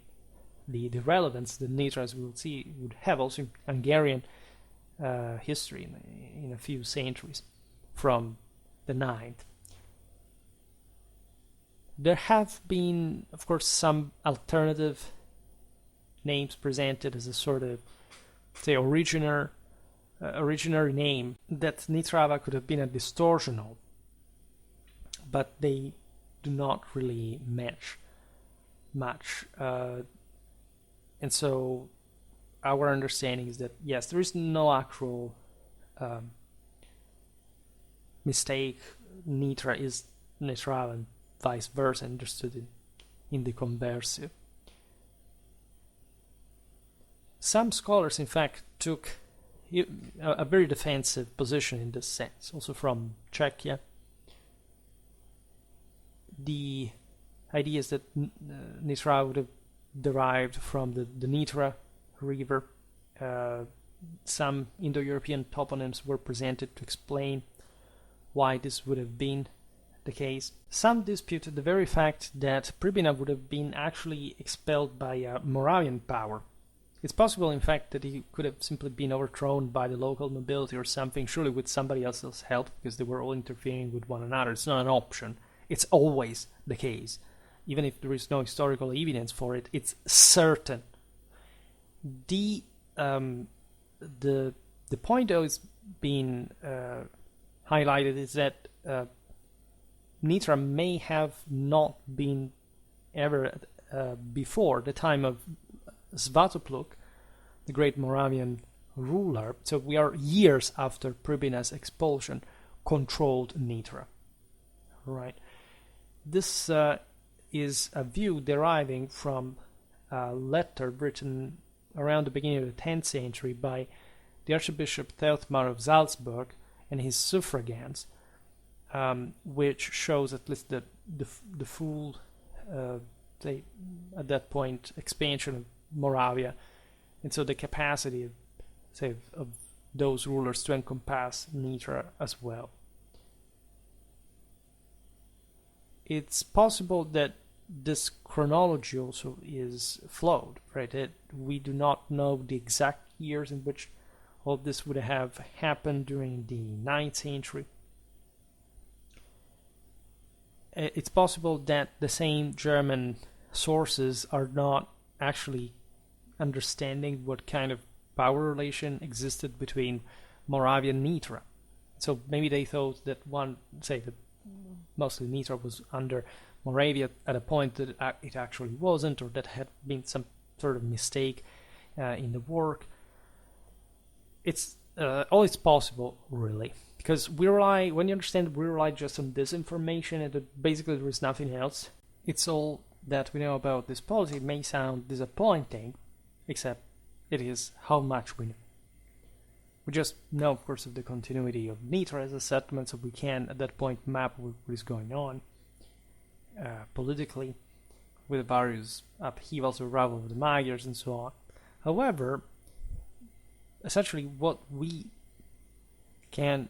the relevance that Nitra, as we will see, would have also in Hungarian history in a few centuries from the 9th. There have been, of course, some alternative names presented as a sort of, say, originary name that Nitrava could have been a distortion of, but they do not really match much. And so our understanding is that, yes, there is no actual mistake. Nitra is Nitrava and vice versa, understood in the conversio. Some scholars, in fact, took a very defensive position in this sense, also from Czechia. The idea is that Nitra would have derived from the Nitra river. Some Indo-European toponyms were presented to explain why this would have been the case. Some disputed the very fact that Pribina would have been actually expelled by a Moravian power. It's possible, in fact, that he could have simply been overthrown by the local nobility or something, surely with somebody else's help, because they were all interfering with one another. It's not an option. It's always the case. Even if there is no historical evidence for it, it's certain. The point, though, is being highlighted is that Nitra may have not been ever before the time of Svatopluk, the great Moravian ruler, so we are years after Pribina's expulsion, controlled Nitra. Right. This is a view deriving from a letter written around the beginning of the 10th century by the Archbishop Theophmar of Salzburg and his suffragans, which shows at least the full, say, at that point, expansion of Moravia, and so the capacity of, say, of those rulers to encompass Nitra as well. It's possible that this chronology also is flawed, right? We do not know the exact years in which all this would have happened during the 9th century. It's possible that the same German sources are not actually understanding what kind of power relation existed between Moravia and Nitra. So maybe they thought that mostly Nitra was under Moravia at a point that it actually wasn't, or that had been some sort of mistake in the work. It's always possible, really, because we rely just on this information, and that basically there is nothing else. It's all that we know about this policy. It may sound disappointing, except it is how much we know. We just know, of course, of the continuity of Nitra as a settlement, so we can, at that point, map what is going on politically, with various upheavals, arrival of the Magyars, and so on. However, essentially what we can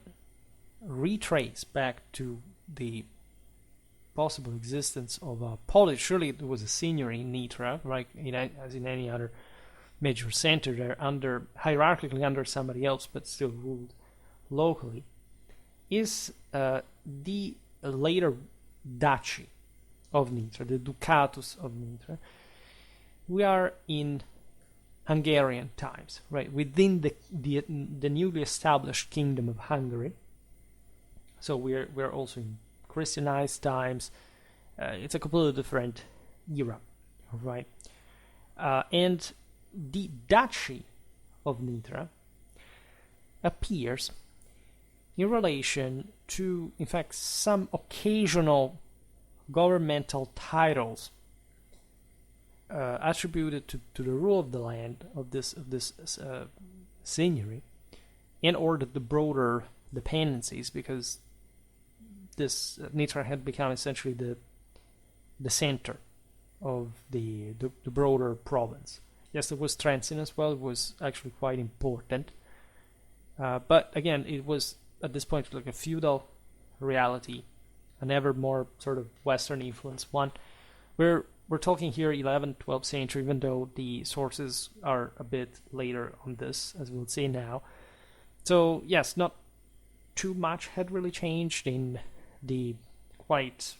retrace back to the possible existence of a polis. Surely there was a seigneury in Nitra, right? As in any other major center, they're hierarchically under somebody else, but still ruled locally. Is the later Duchy of Nitra, the Ducatus of Nitra. We are in Hungarian times, right? Within the newly established Kingdom of Hungary. So we're also in Christianized times. It's a completely different era, right? And the Duchy of Nitra appears in relation to, in fact, some occasional governmental titles attributed to the rule of the land of this seigneury, in order to the broader dependencies, because this Nitra had become essentially the center of the broader province. Yes, there was Trenčín as well. It was actually quite important, but again, it was at this point like a feudal reality, an ever more sort of Western influence one. We're talking here 11th, 12th century, even though the sources are a bit later on this, as we'll see now. So yes, not too much had really changed in the quite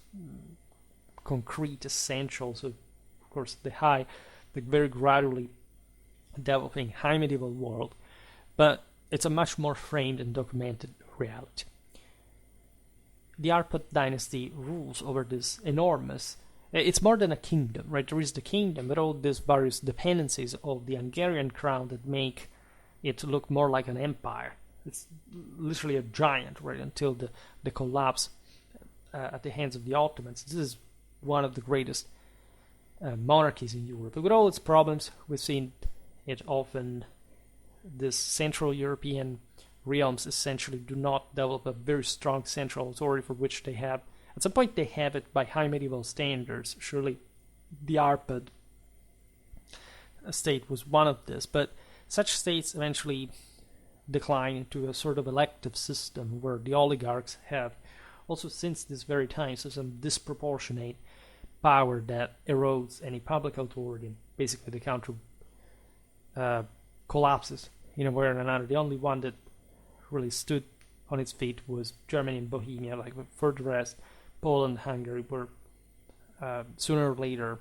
concrete essentials of course, the very gradually developing high medieval world, but it's a much more framed and documented reality. The Arpad dynasty rules over this enormous, it's more than a kingdom, right? There is the kingdom, but all these various dependencies of the Hungarian crown that make it look more like an empire. It's literally a giant, right, until the collapse at the hands of the Ottomans. This is one of the greatest monarchies in Europe. But with all its problems, we've seen it often, this Central European realms essentially do not develop a very strong central authority for which they have. At some point they have it by high medieval standards. Surely the Arpad state was one of this, but such states eventually decline into a sort of elective system where the oligarchs have, also since this very time, so some disproportionate power that erodes any public authority. Basically the country collapses in a way or another. The only one that really stood on its feet was Germany and Bohemia. Like for the rest, Poland, Hungary were sooner or later,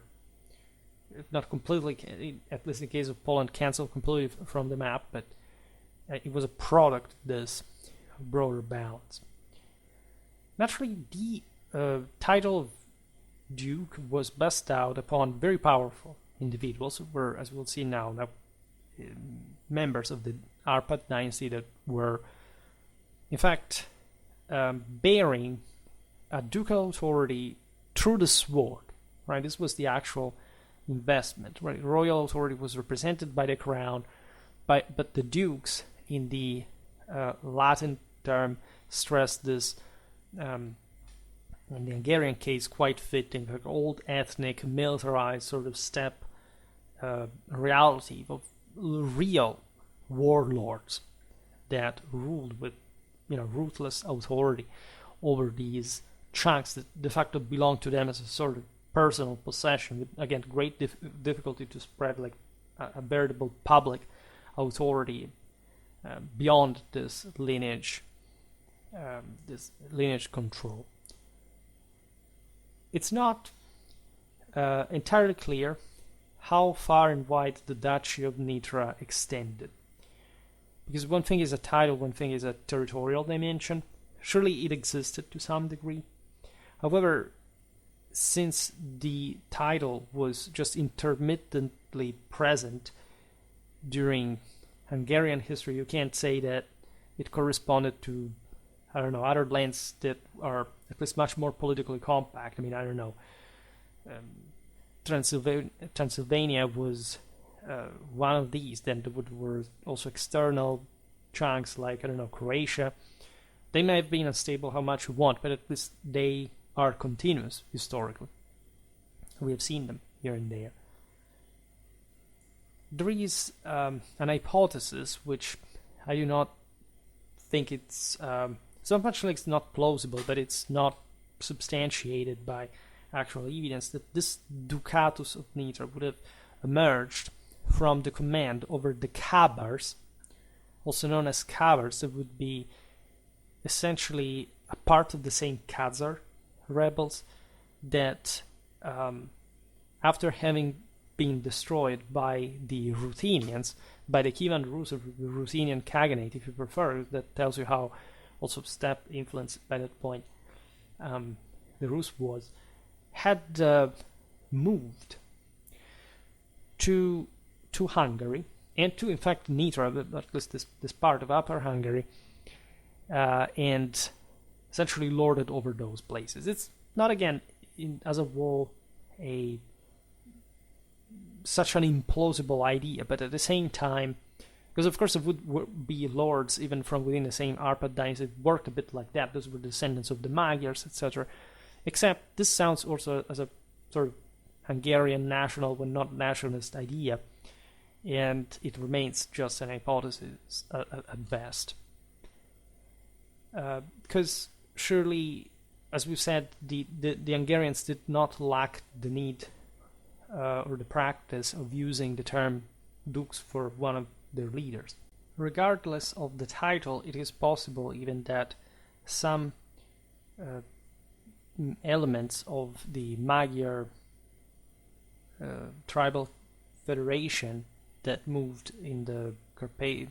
if not completely, at least in the case of Poland, cancelled completely from the map, but it was a product of this broader balance. Naturally, the title of Duke was bestowed upon very powerful individuals were, as we'll see now, members of the Arpad dynasty that were, in fact, bearing a ducal authority through the sword. Right, this was the actual investment. Right, royal authority was represented by the crown, but the dukes, in the Latin term, stressed this. In the Hungarian case, quite fitting, like old ethnic, militarized sort of steppe reality of real warlords that ruled with, ruthless authority over these chunks that de facto belonged to them as a sort of personal possession, with, again, great difficulty to spread like a veritable public authority beyond this lineage control. It's not entirely clear how far and wide the Duchy of Nitra extended. Because one thing is a title, one thing is a territorial dimension. Surely it existed to some degree. However, since the title was just intermittently present during Hungarian history, you can't say that it corresponded to, other lands that are at least much more politically compact. Transylvania was one of these. Then there were also external chunks like, Croatia. They may have been unstable how much you want, but at least they are continuous historically. We have seen them here and there. There is an hypothesis which I do not think it's so much like it's not plausible, but it's not substantiated by actual evidence, that this Ducatus of Nitra would have emerged from the command over the Kabars, also known as Kabars, that would be essentially a part of the same Khazar rebels that, after having been destroyed by the Ruthenians, by the Kievan Rus, or the Ruthenian Khaganate, if you prefer, that tells you how also steppe influence by that point the Rus was, had moved to Hungary, and to, in fact, Nitra, but at least this part of Upper Hungary, and essentially lorded over those places. It's not, again, as a whole, such an implausible idea, but at the same time, because of course it would be lords even from within the same Arpad dynasty, it worked a bit like that. Those were descendants of the Magyars, etc. Except this sounds also as a sort of Hungarian national, when not nationalist idea, and it remains just an hypothesis at best. Because surely, as we've said, the Hungarians did not lack the need or the practice of using the term dukes for one of their leaders. Regardless of the title, it is possible even that some elements of the Magyar tribal federation that moved in the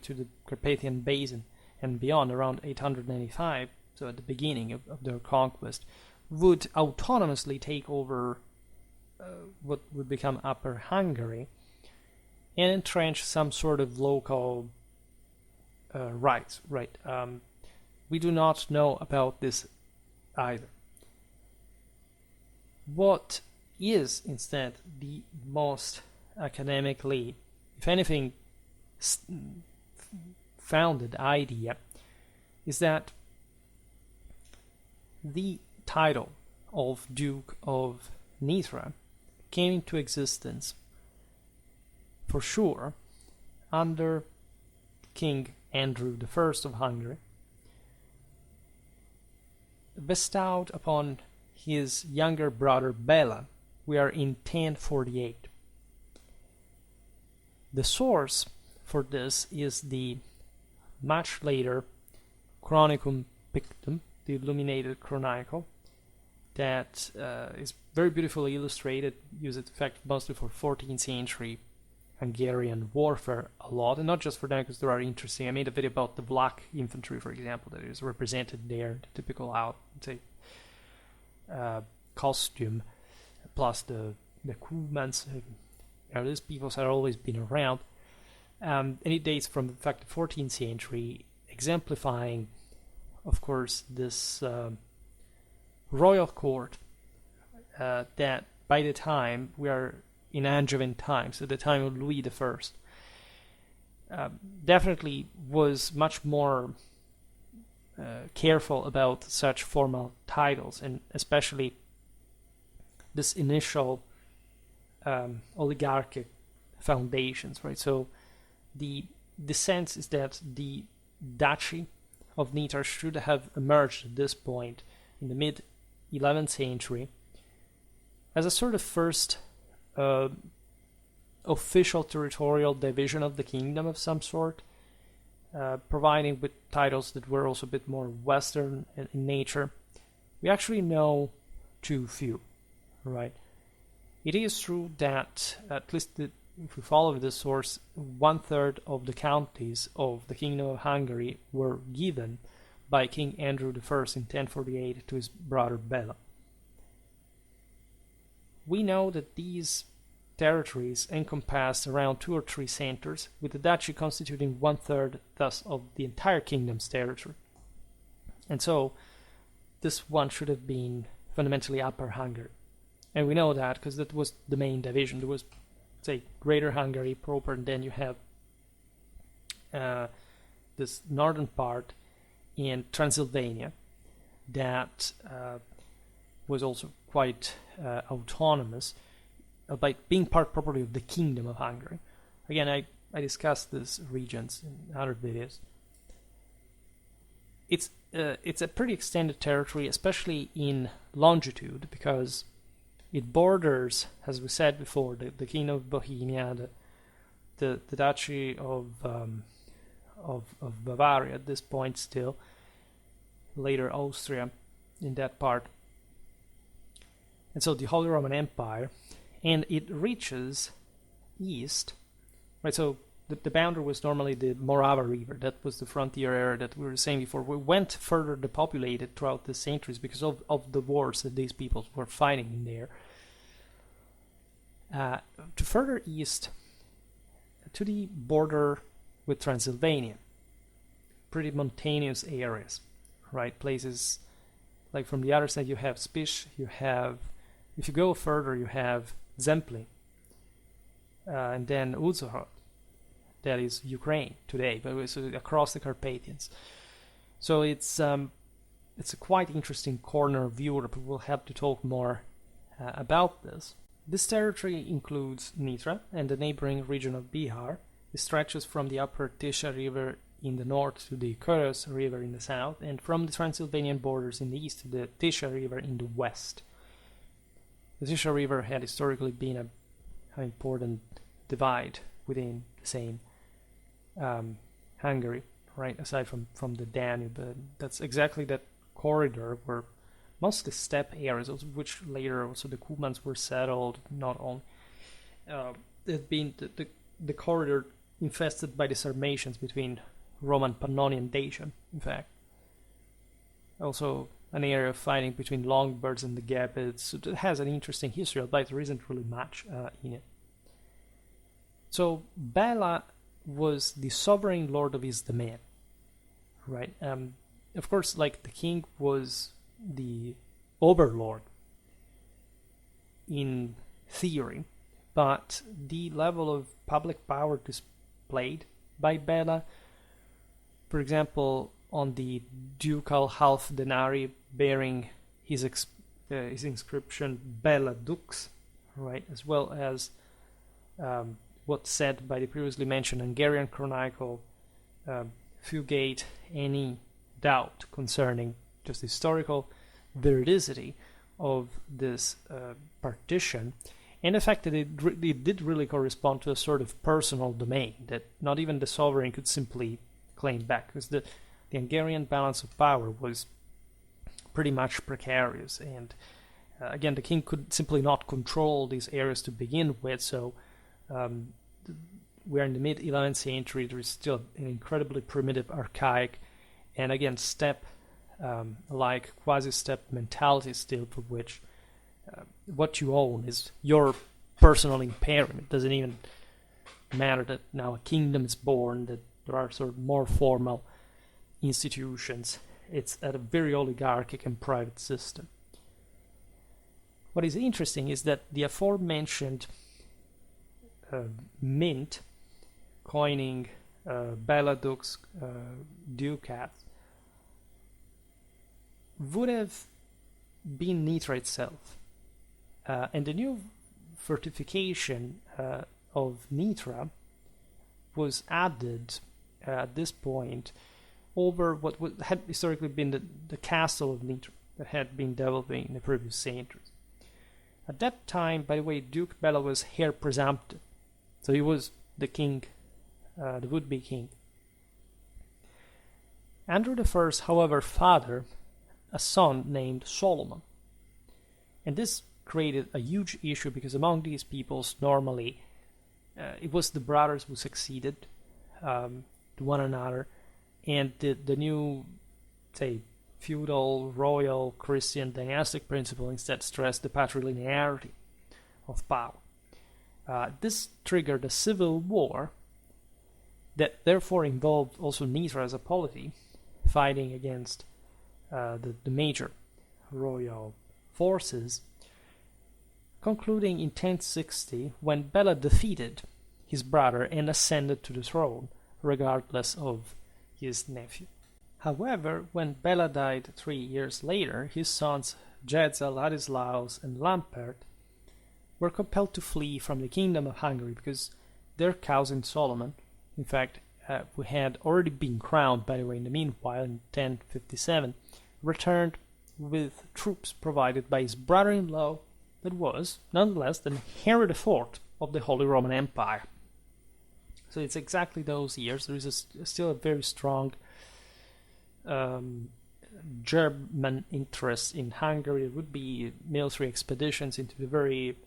to the Carpathian Basin and beyond around 895, so at the beginning of their conquest, would autonomously take over what would become Upper Hungary and entrench some sort of local rights. Right. We do not know about this either. What is instead the most academically, if anything, founded idea is that the title of Duke of Nitra came into existence for sure under King Andrew I of Hungary, bestowed upon his younger brother Bela. We are in 1048. The source for this is the much later Chronicum Pictum, the illuminated chronicle, that is very beautifully illustrated, used in fact mostly for 14th century Hungarian warfare a lot, and not just for them, because there are interesting. I made a video about the Vlach infantry, for example, that is represented there, the typical costume, plus the Kumans, these peoples had always been around, and it dates from, in fact, the 14th century, exemplifying, of course, this royal court that by the time we are in Angevin times, at the time of Louis I, definitely was much more careful about such formal titles, and especially this initial oligarchic foundations, right? So the sense is that the Duchy of Nitra should have emerged at this point in the mid 11th century as a sort of first official territorial division of the kingdom of some sort, providing with titles that were also a bit more Western in nature. We actually know too few, right? It is true that, at least if we follow this source, 1/3 of the counties of the Kingdom of Hungary were given by King Andrew I in 1048 to his brother Bela. We know that these territories encompassed around 2 or 3 centers, with the duchy constituting 1/3 thus of the entire kingdom's territory. And so this one should have been fundamentally Upper Hungary. And we know that because that was the main division. There was, say, Greater Hungary proper, and then you have this northern part in Transylvania that was also quite autonomous, by being part properly of the Kingdom of Hungary. Again, I discussed these regions in other videos. It's a pretty extended territory, especially in longitude, because it borders, as we said before, the Kingdom of Bohemia, the Duchy of Bavaria at this point still, later Austria in that part, and so the Holy Roman Empire, and it reaches east, right? So the boundary was normally the Morava River. That was the frontier area that we were saying before. We went further depopulated throughout the centuries because of the wars that these peoples were fighting in there. To further east, to the border with Transylvania, pretty mountainous areas, right? Places like from the other side you have Spiš, you have, if you go further, you have Zemplín, and then Uzhhorod, that is Ukraine today, but it's across the Carpathians. So it's a quite interesting corner of Europe. We'll have to talk more about this. This territory includes Nitra and the neighboring region of Bihar. It stretches from the upper Tisza River in the north to the Kuros River in the south, and from the Transylvanian borders in the east to the Tisza River in the west. The Tisza River had historically been an important divide within the same Hungary, right, aside from the Danube. That's exactly that corridor where mostly steppe areas, which later also the Cumans were settled, not on. It had been the corridor infested by the Sarmatians between Roman Pannonian Dacian, in fact. Also an area of fighting between Longobards and the Gepids. It has an interesting history, although there isn't really much in it. So Bela was the sovereign lord of his domain, right? Of course, like the king was the overlord in theory, but the level of public power displayed by Bela, for example, on the ducal half denarii bearing his inscription Bela Dux, right, as well as what's said by the previously mentioned Hungarian chronicle, fugate any doubt concerning just historical veridicity of this partition, and the fact that it did really correspond to a sort of personal domain that not even the sovereign could simply claim back, because the Hungarian balance of power was pretty much precarious, and again, the king could simply not control these areas to begin with, so we're in the mid 11th century. There is still an incredibly primitive, archaic, and again steppe like quasi-steppe mentality still, for which what you own is your personal imperium. It doesn't even matter that now a kingdom is born, that there are sort of more formal institutions. It's a very oligarchic and private system. What is interesting is that the aforementioned mint coining Belladuc's ducats would have been Nitra itself. And the new fortification of Nitra was added at this point over what had historically been the castle of Nitra that had been developing in the previous centuries. At that time, by the way, Duke Bela was heir presumptive, so he was the king, the would-be king. Andrew I, however, fathered a son named Solomon, and this created a huge issue because among these peoples, normally, it was the brothers who succeeded to one another, and the new, say, feudal, royal, Christian dynastic principle instead stressed the patrilinearity of power. This triggered a civil war that therefore involved also Nitra as a polity, fighting against the major royal forces, concluding in 1060 when Bela defeated his brother and ascended to the throne, regardless of his nephew. However, when Bela died 3 years later, his sons Jedza, Ladislaus, and Lampert were compelled to flee from the Kingdom of Hungary because their cousin Solomon, in fact, who had already been crowned, by the way, in the meanwhile, in 1057, returned with troops provided by his brother-in-law that was, nonetheless, the Henry IV of the Holy Roman Empire. So it's exactly those years. There is still a very strong German interest in Hungary. There would be military expeditions into the very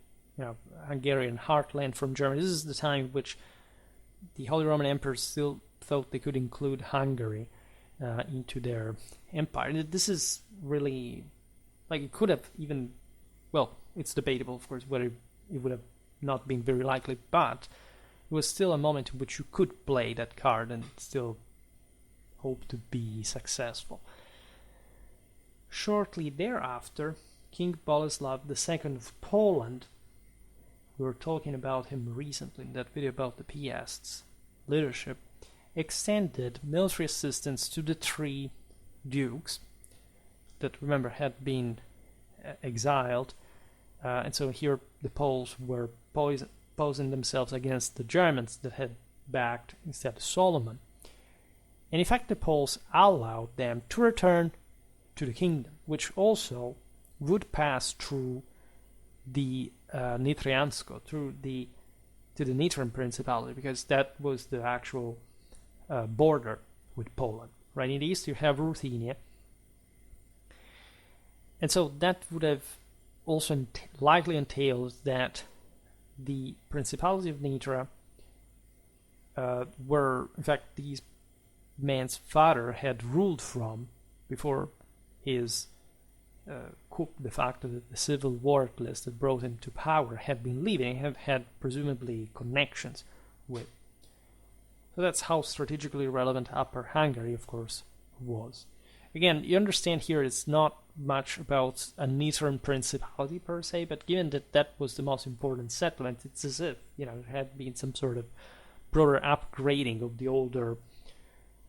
Hungarian heartland from Germany. This is the time in which the Holy Roman Emperors still thought they could include Hungary into their empire. This is really, it could have even, it's debatable, of course, whether it would have not been very likely, but it was still a moment in which you could play that card and still hope to be successful. Shortly thereafter, King Boleslav II of Poland, we were talking about him recently in that video about the Piast's leadership, extended military assistance to the three dukes that, remember, had been exiled. And so here the Poles were posing themselves against the Germans that had backed instead Solomon. And in fact, the Poles allowed them to return to the kingdom, which also would pass through the Nitriansko, to the Nitran Principality, because that was the actual border with Poland. Right in the east, you have Ruthenia, and so that would have also likely entailed that the Principality of Nitra were, in fact, these man's father had ruled from before his coup de facto, the civil war at least that brought him to power, had been leaving, had presumably connections with. So that's how strategically relevant Upper Hungary, of course, was. Again, you understand here it's not much about a Nitran Principality per se, but given that that was the most important settlement, it's as if there had been some sort of broader upgrading of the older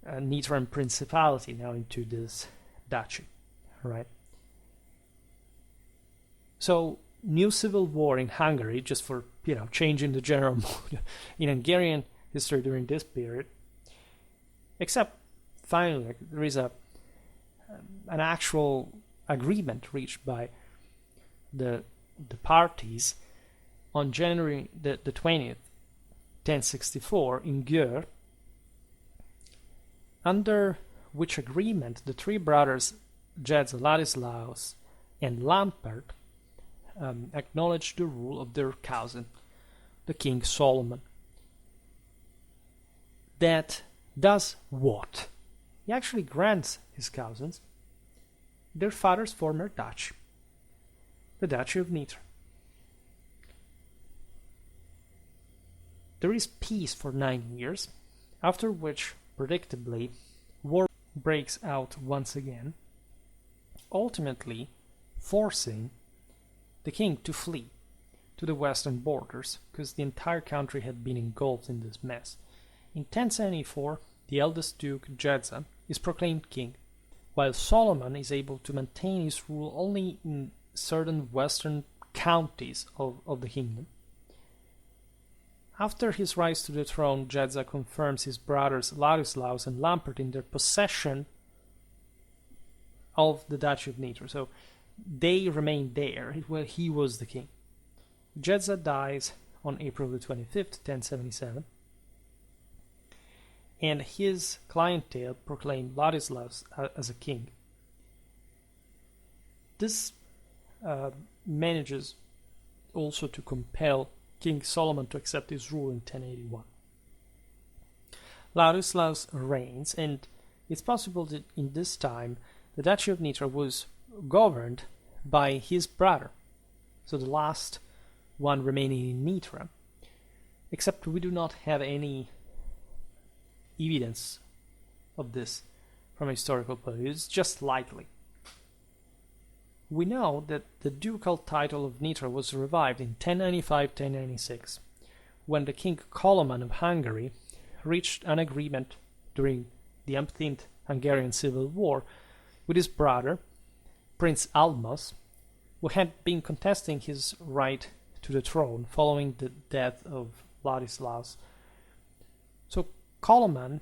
Nitran Principality now into this duchy, right? So, new civil war in Hungary, just for changing the general mood in Hungarian history during this period. Except, finally, there is an actual agreement reached by the parties on January the 20th, 1064, in Győr, under which agreement the three brothers Jedza, Ladislaus, and Lampert acknowledged the rule of their cousin, the King Solomon. That does what? He actually grants his cousins their father's former duchy, the Duchy of Nitra. There is peace for 9 years, after which, predictably, war breaks out once again, ultimately forcing the king to flee to the western borders, because the entire country had been engulfed in this mess. In 1074, the eldest Duke, Jedza, is proclaimed king, while Solomon is able to maintain his rule only in certain western counties of the kingdom. After his rise to the throne, Jedza confirms his brothers Ladislaus and Lampert in their possession of the Duchy of Nitra. So they remained there. He was the king. Jedza dies on April the 25th, 1077, and his clientele proclaimed Ladislaus as a king. This manages also to compel King Solomon to accept his rule in 1081. Ladislaus reigns, and it's possible that in this time the Duchy of Nitra was governed by his brother, so the last one remaining in Nitra, except we do not have any evidence of this from a historical point of view. It's just likely. We know that the ducal title of Nitra was revived in 1095-1096, when the King Koloman of Hungary reached an agreement during the umpteenth Hungarian Civil War with his brother, Prince Almos, who had been contesting his right to the throne following the death of Ladislaus. So Koloman,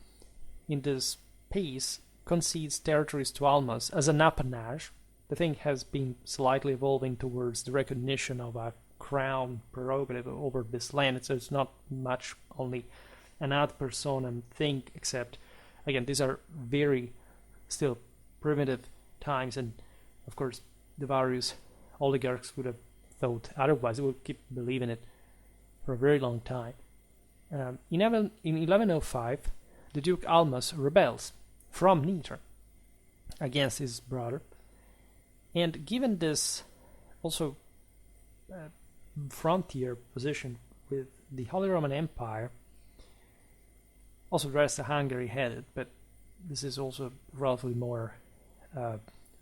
in this peace, concedes territories to Almos as an appanage. The thing has been slightly evolving towards the recognition of a crown prerogative over this land, so it's not much only an ad personam thing, except, again, these are very still primitive times, and of course the various oligarchs would have thought otherwise. They would keep believing it for a very long time. In 1105, the Duke Almas rebels from Nitra against his brother, and given this also frontier position with the Holy Roman Empire, also the rest of Hungary had it, but this is also relatively more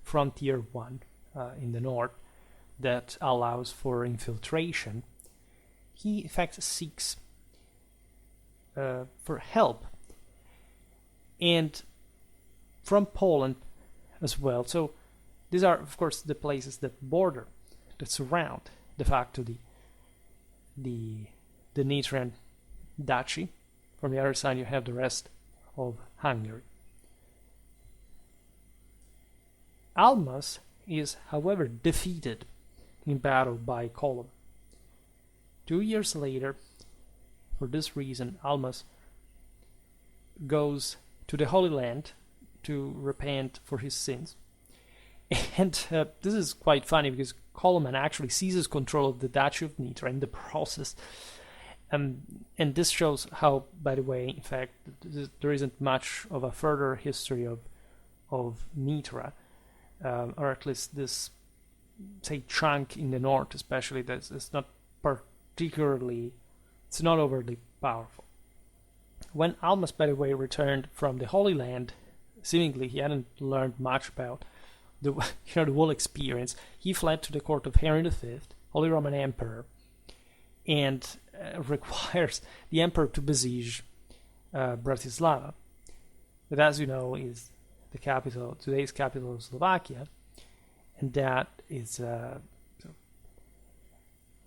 frontier one in the north that allows for infiltration. He in fact seeks for help, and from Poland as well. So these are, of course, the places that border, that surround de facto the Nitran Duchy. From the other side, you have the rest of Hungary. Almas is, however, defeated in battle by Koloman. 2 years later, for this reason, Almas goes to the Holy Land to repent for his sins. And this is quite funny because Koloman actually seizes control of the Duchy of Nitra in the process. And this shows how, by the way, in fact, there isn't much of a further history of Nitra, or at least this, say, chunk in the north, especially, that's not particularly, it's not overly powerful. When Almas, by the way, returned from the Holy Land, seemingly he hadn't learned much about the whole experience. He fled to the court of Henry V, Holy Roman Emperor, and requires the emperor to besiege Bratislava, that, as you know, is the capital, today's capital of Slovakia, and that is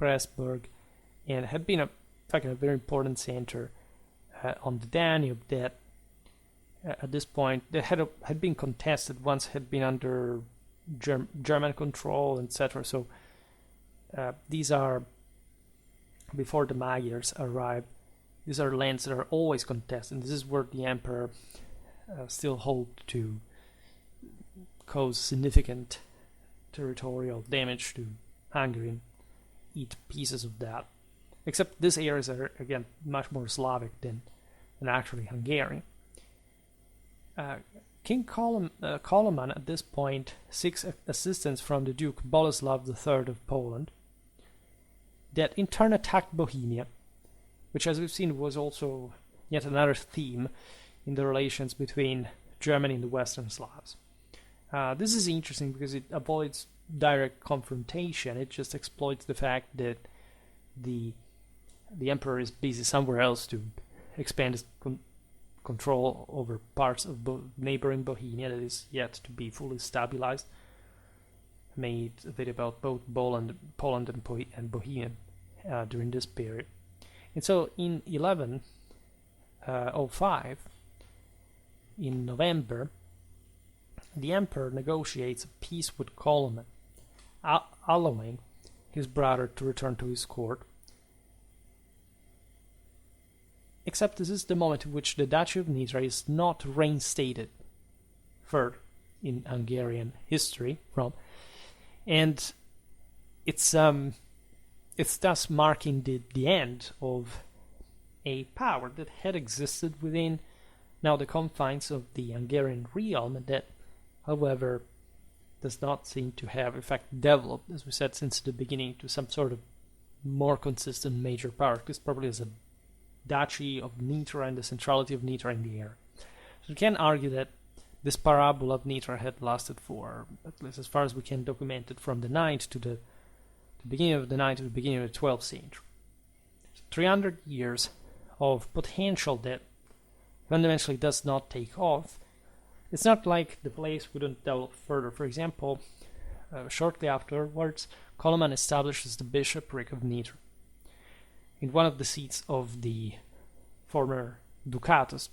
Pressburg, and had been in fact a very important center on the Danube that at this point that had been contested, once had been under German control, etc. So these are, before the Magyars arrived, these are lands that are always contested. This is where the emperor still hoped to cause significant territorial damage to Hungary and eat pieces of that. Except these areas are, again, much more Slavic than actually Hungarian. King Koloman at this point seeks assistance from the Duke Boleslav III of Poland, that in turn attacked Bohemia, which, as we've seen, was also yet another theme in the relations between Germany and the Western Slavs. This is interesting because it avoids direct confrontation. It just exploits the fact that the emperor is busy somewhere else to expand his control over parts of neighboring Bohemia that is yet to be fully stabilized. Made a video about both Poland and Bohemia during this period. And so in 1105, in November, the emperor negotiates a peace with Koloman, allowing his brother to return to his court. Except this is the moment in which the Duchy of Nitra is not reinstated further in Hungarian history and it's thus marking the end of a power that had existed within now the confines of the Hungarian realm, and that, however, does not seem to have in fact developed, as we said, since the beginning to some sort of more consistent major power, because probably as a Duchy of Nitra and the centrality of Nitra in the air. So we can argue that this parabola of Nitra had lasted for, at least as far as we can document it, from the 9th to the beginning of the 9th to the beginning of the 12th century. 300 years of potential that fundamentally does not take off. It's not like the place wouldn't develop further. For example, shortly afterwards, Koloman establishes the bishopric of Nitra in one of the seats of the former ducatus.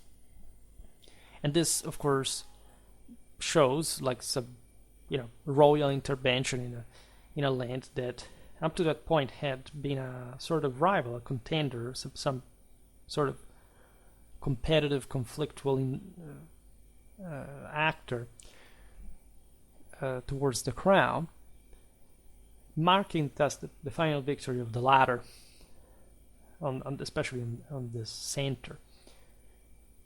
And this, of course, shows like some, royal intervention in a land that up to that point had been a sort of rival, a contender, some sort of competitive, conflictual actor towards the crown, marking thus the final victory of the latter, especially on this center.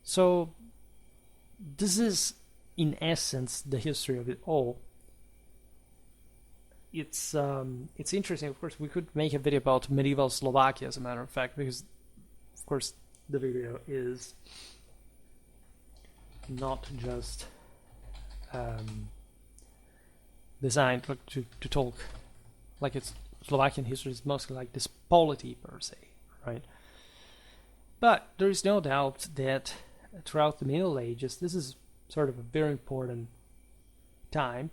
So this is, in essence, the history of it all. It's interesting. Of course, we could make a video about medieval Slovakia, as a matter of fact, because, of course, the video is not just designed to talk like it's Slovakian history. It's mostly like this polity per se, right? But there is no doubt that throughout the Middle Ages, this is sort of a very important time.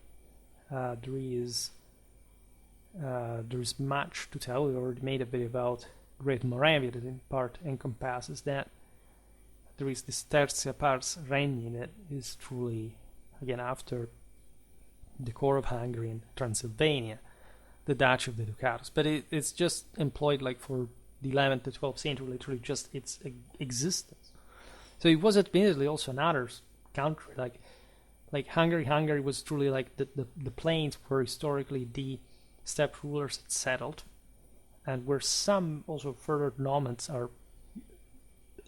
There is much to tell. We already made a video about Great Moravia that in part encompasses that. There is this Tertia Pars Regni that is truly, again, after the core of Hungary and Transylvania, the Duchy of the Ducatus. But it's just employed like for the 11th to 12th century, literally just its existence. So it was admittedly also another country, like Hungary. Hungary was truly like the plains where historically the steppe rulers had settled, and where some also further nomads are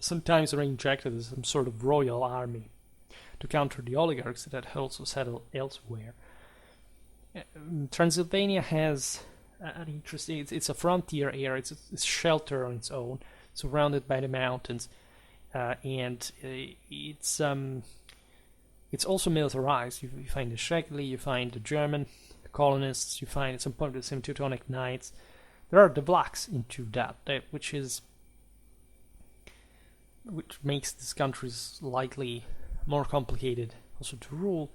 sometimes reinjected as some sort of royal army to counter the oligarchs that had also settled elsewhere. Transylvania has an interesting, it's a frontier area, it's shelter on its own, surrounded by the mountains, and it's also militarized. You find the Shekli, you find the German colonists, you find at some point the same Teutonic Knights. There are the Vlachs into that, which makes these countries slightly more complicated also to rule.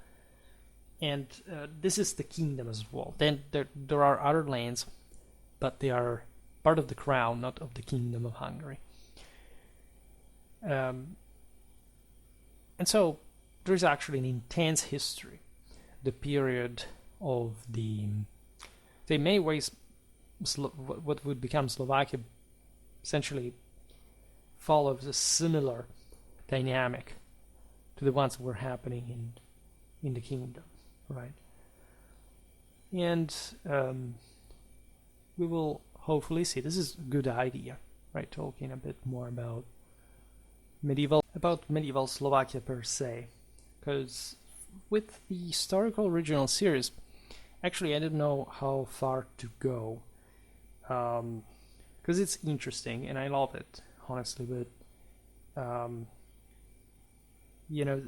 And this is the kingdom as well. Then there are other lands, but they are part of the crown, not of the kingdom of Hungary. And so there is actually an intense history. The period of in many ways, what would become Slovakia essentially follows a similar dynamic to the ones that were happening in the kingdom, right? And we will hopefully see, this is a good idea, right, talking a bit more about medieval Slovakia per se, because with the historical original series, actually I didn't know how far to go, because it's interesting and I love it. honestly, but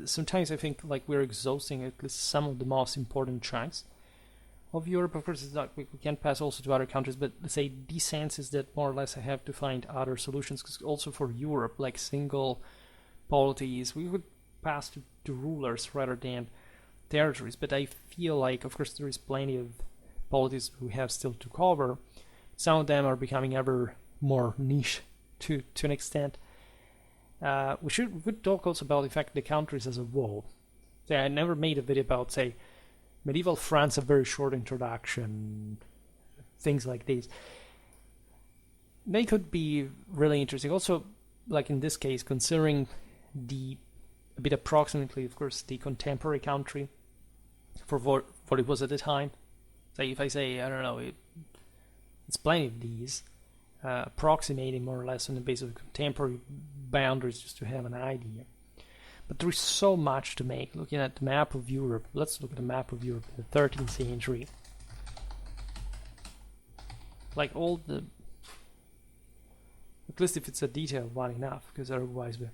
sometimes I think like we're exhausting at least some of the most important chunks of Europe. Of course, it's not, we can't pass also to other countries, but let's say the sense is that more or less I have to find other solutions, because also for Europe, like single polities, we would pass to rulers rather than territories. But I feel like, of course, there is plenty of polities we have still to cover. Some of them are becoming ever more niche to an extent. We could talk also about, in fact, the countries as a whole. So I never made a video about, say, medieval France, a very short introduction, things like these. They could be really interesting. Also, like in this case, considering a bit approximately, of course, the contemporary country for what it was at the time. Say, if I say, I don't know, it's plenty of these, approximating more or less on the basis of contemporary boundaries, just to have an idea. But there is so much to make. Looking at the map of Europe, let's look at the map of Europe in the 13th century. Like all the, at least if it's a detailed one enough, because otherwise we...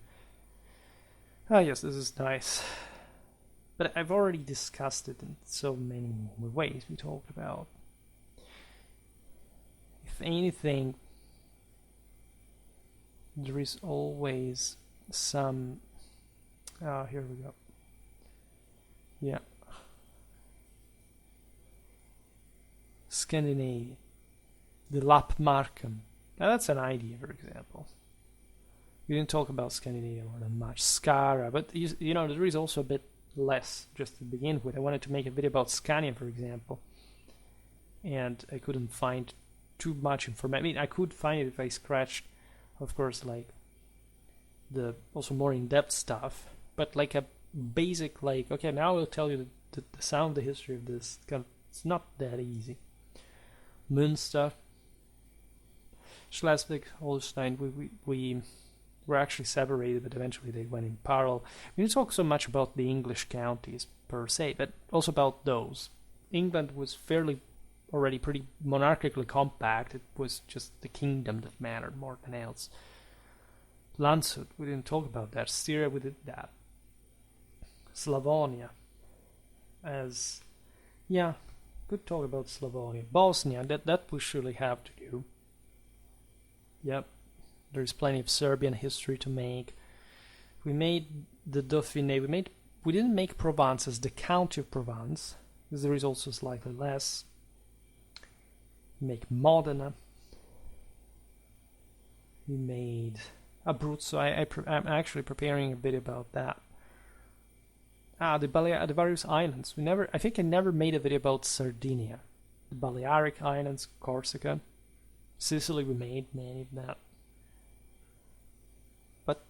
Ah yes, this is nice. But I've already discussed it in so many ways we talked about. If anything, there is always some... Ah, here we go. Yeah. Scandinavia. The Lappmarken. Now that's an idea, for example. We didn't talk about Scandinavia more than much. Skara, but you know, there is also a bit less just to begin with. I wanted to make a video about Scania, for example, and I couldn't find too much information. I mean, I could find it if I scratched, of course, like the also more in-depth stuff, but like a basic, like, okay, now I'll tell you the sound, the history of this. It's not that easy. Münster, Schleswig-Holstein, we were actually separated, but eventually they went in parallel. We didn't talk so much about the English counties per se, but also about those. England was fairly already pretty monarchically compact. It was just the kingdom that mattered more than else. Landshut, we didn't talk about that. Styria, we did that. Slavonia, could talk about Slavonia. Bosnia, that we surely have to do. Yep, there's plenty of Serbian history to make. We made the Dauphiné. We didn't make Provence as the county of Provence, because there is also slightly less. We make Modena. We made Abruzzo. I'm actually preparing a video about that. The various islands. I think I never made a video about Sardinia. The Balearic Islands, Corsica. Sicily, we made many of that. But,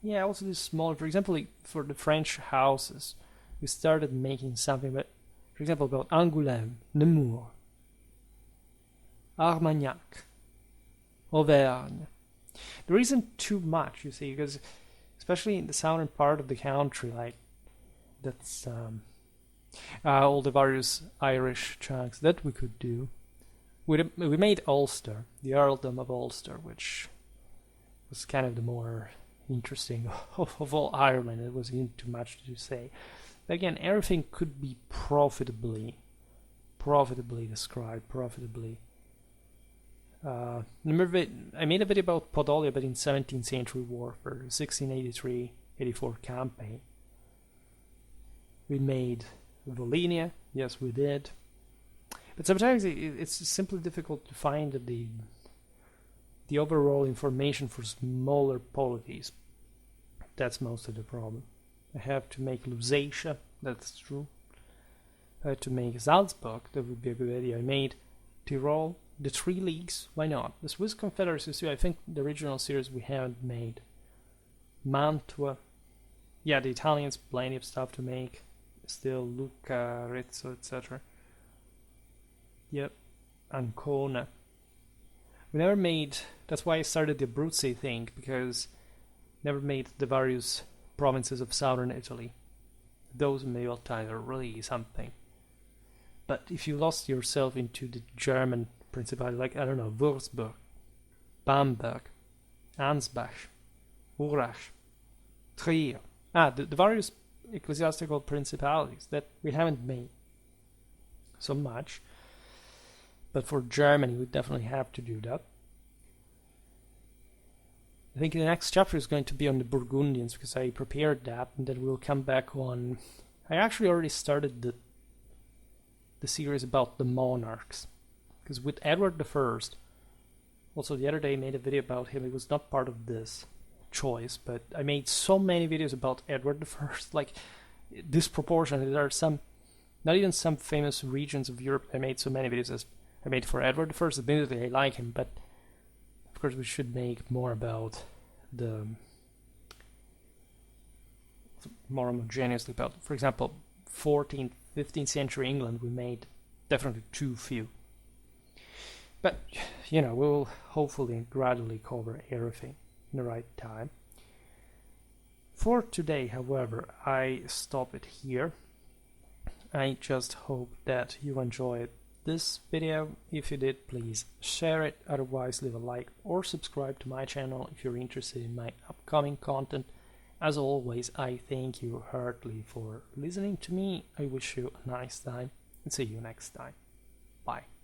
also this small, for example, for the French houses, we started making something, but, for example, about Angoulême, Nemours, Armagnac, Auvergne. There isn't too much, you see, because especially in the southern part of the country, like that's all the various Irish chunks that we could do. We made Ulster, the Earldom of Ulster, which was kind of the more interesting of all Ireland. It wasn't too much to say. But again, everything could be profitably described, profitably. I made a video about Podolia, but in 17th century warfare, 1683-84 campaign. We made Volhynia, yes we did. But sometimes it's simply difficult to find the overall information for smaller polities. That's most of the problem. I have to make Lusatia, that's true. I had to make Salzburg, that would be a good idea. I made Tyrol, the Three Leagues, why not? The Swiss Confederacy too, I think the original series we haven't made. Mantua, yeah, the Italians, plenty of stuff to make. Still Lucca, Arezzo, etc. Yep, Ancona. We never made, that's why I started the Abruzzi thing, because never made the various provinces of southern Italy. Those medieval times are really something. But if you lost yourself into the German Principality, like, I don't know, Würzburg, Bamberg, Ansbach, Urach, Trier. The various ecclesiastical principalities that we haven't made so much, but for Germany we definitely have to do that. I think the next chapter is going to be on the Burgundians, because I prepared that, and then we'll come back on... I actually already started the series about the monarchs, because with Edward I, also the other day I made a video about him. It was not part of this choice, but I made so many videos about Edward I, like disproportionately. There are some, not even some famous regions of Europe I made so many videos as I made for Edward I. Admittedly, I like him, but of course we should make more about the more homogeneously about, for example, 14th, 15th century England. We made definitely too few. But, you know, we'll hopefully gradually cover everything in the right time. For today, however, I stop it here. I just hope that you enjoyed this video. If you did, please share it. Otherwise, leave a like or subscribe to my channel if you're interested in my upcoming content. As always, I thank you heartily for listening to me. I wish you a nice time and see you next time. Bye.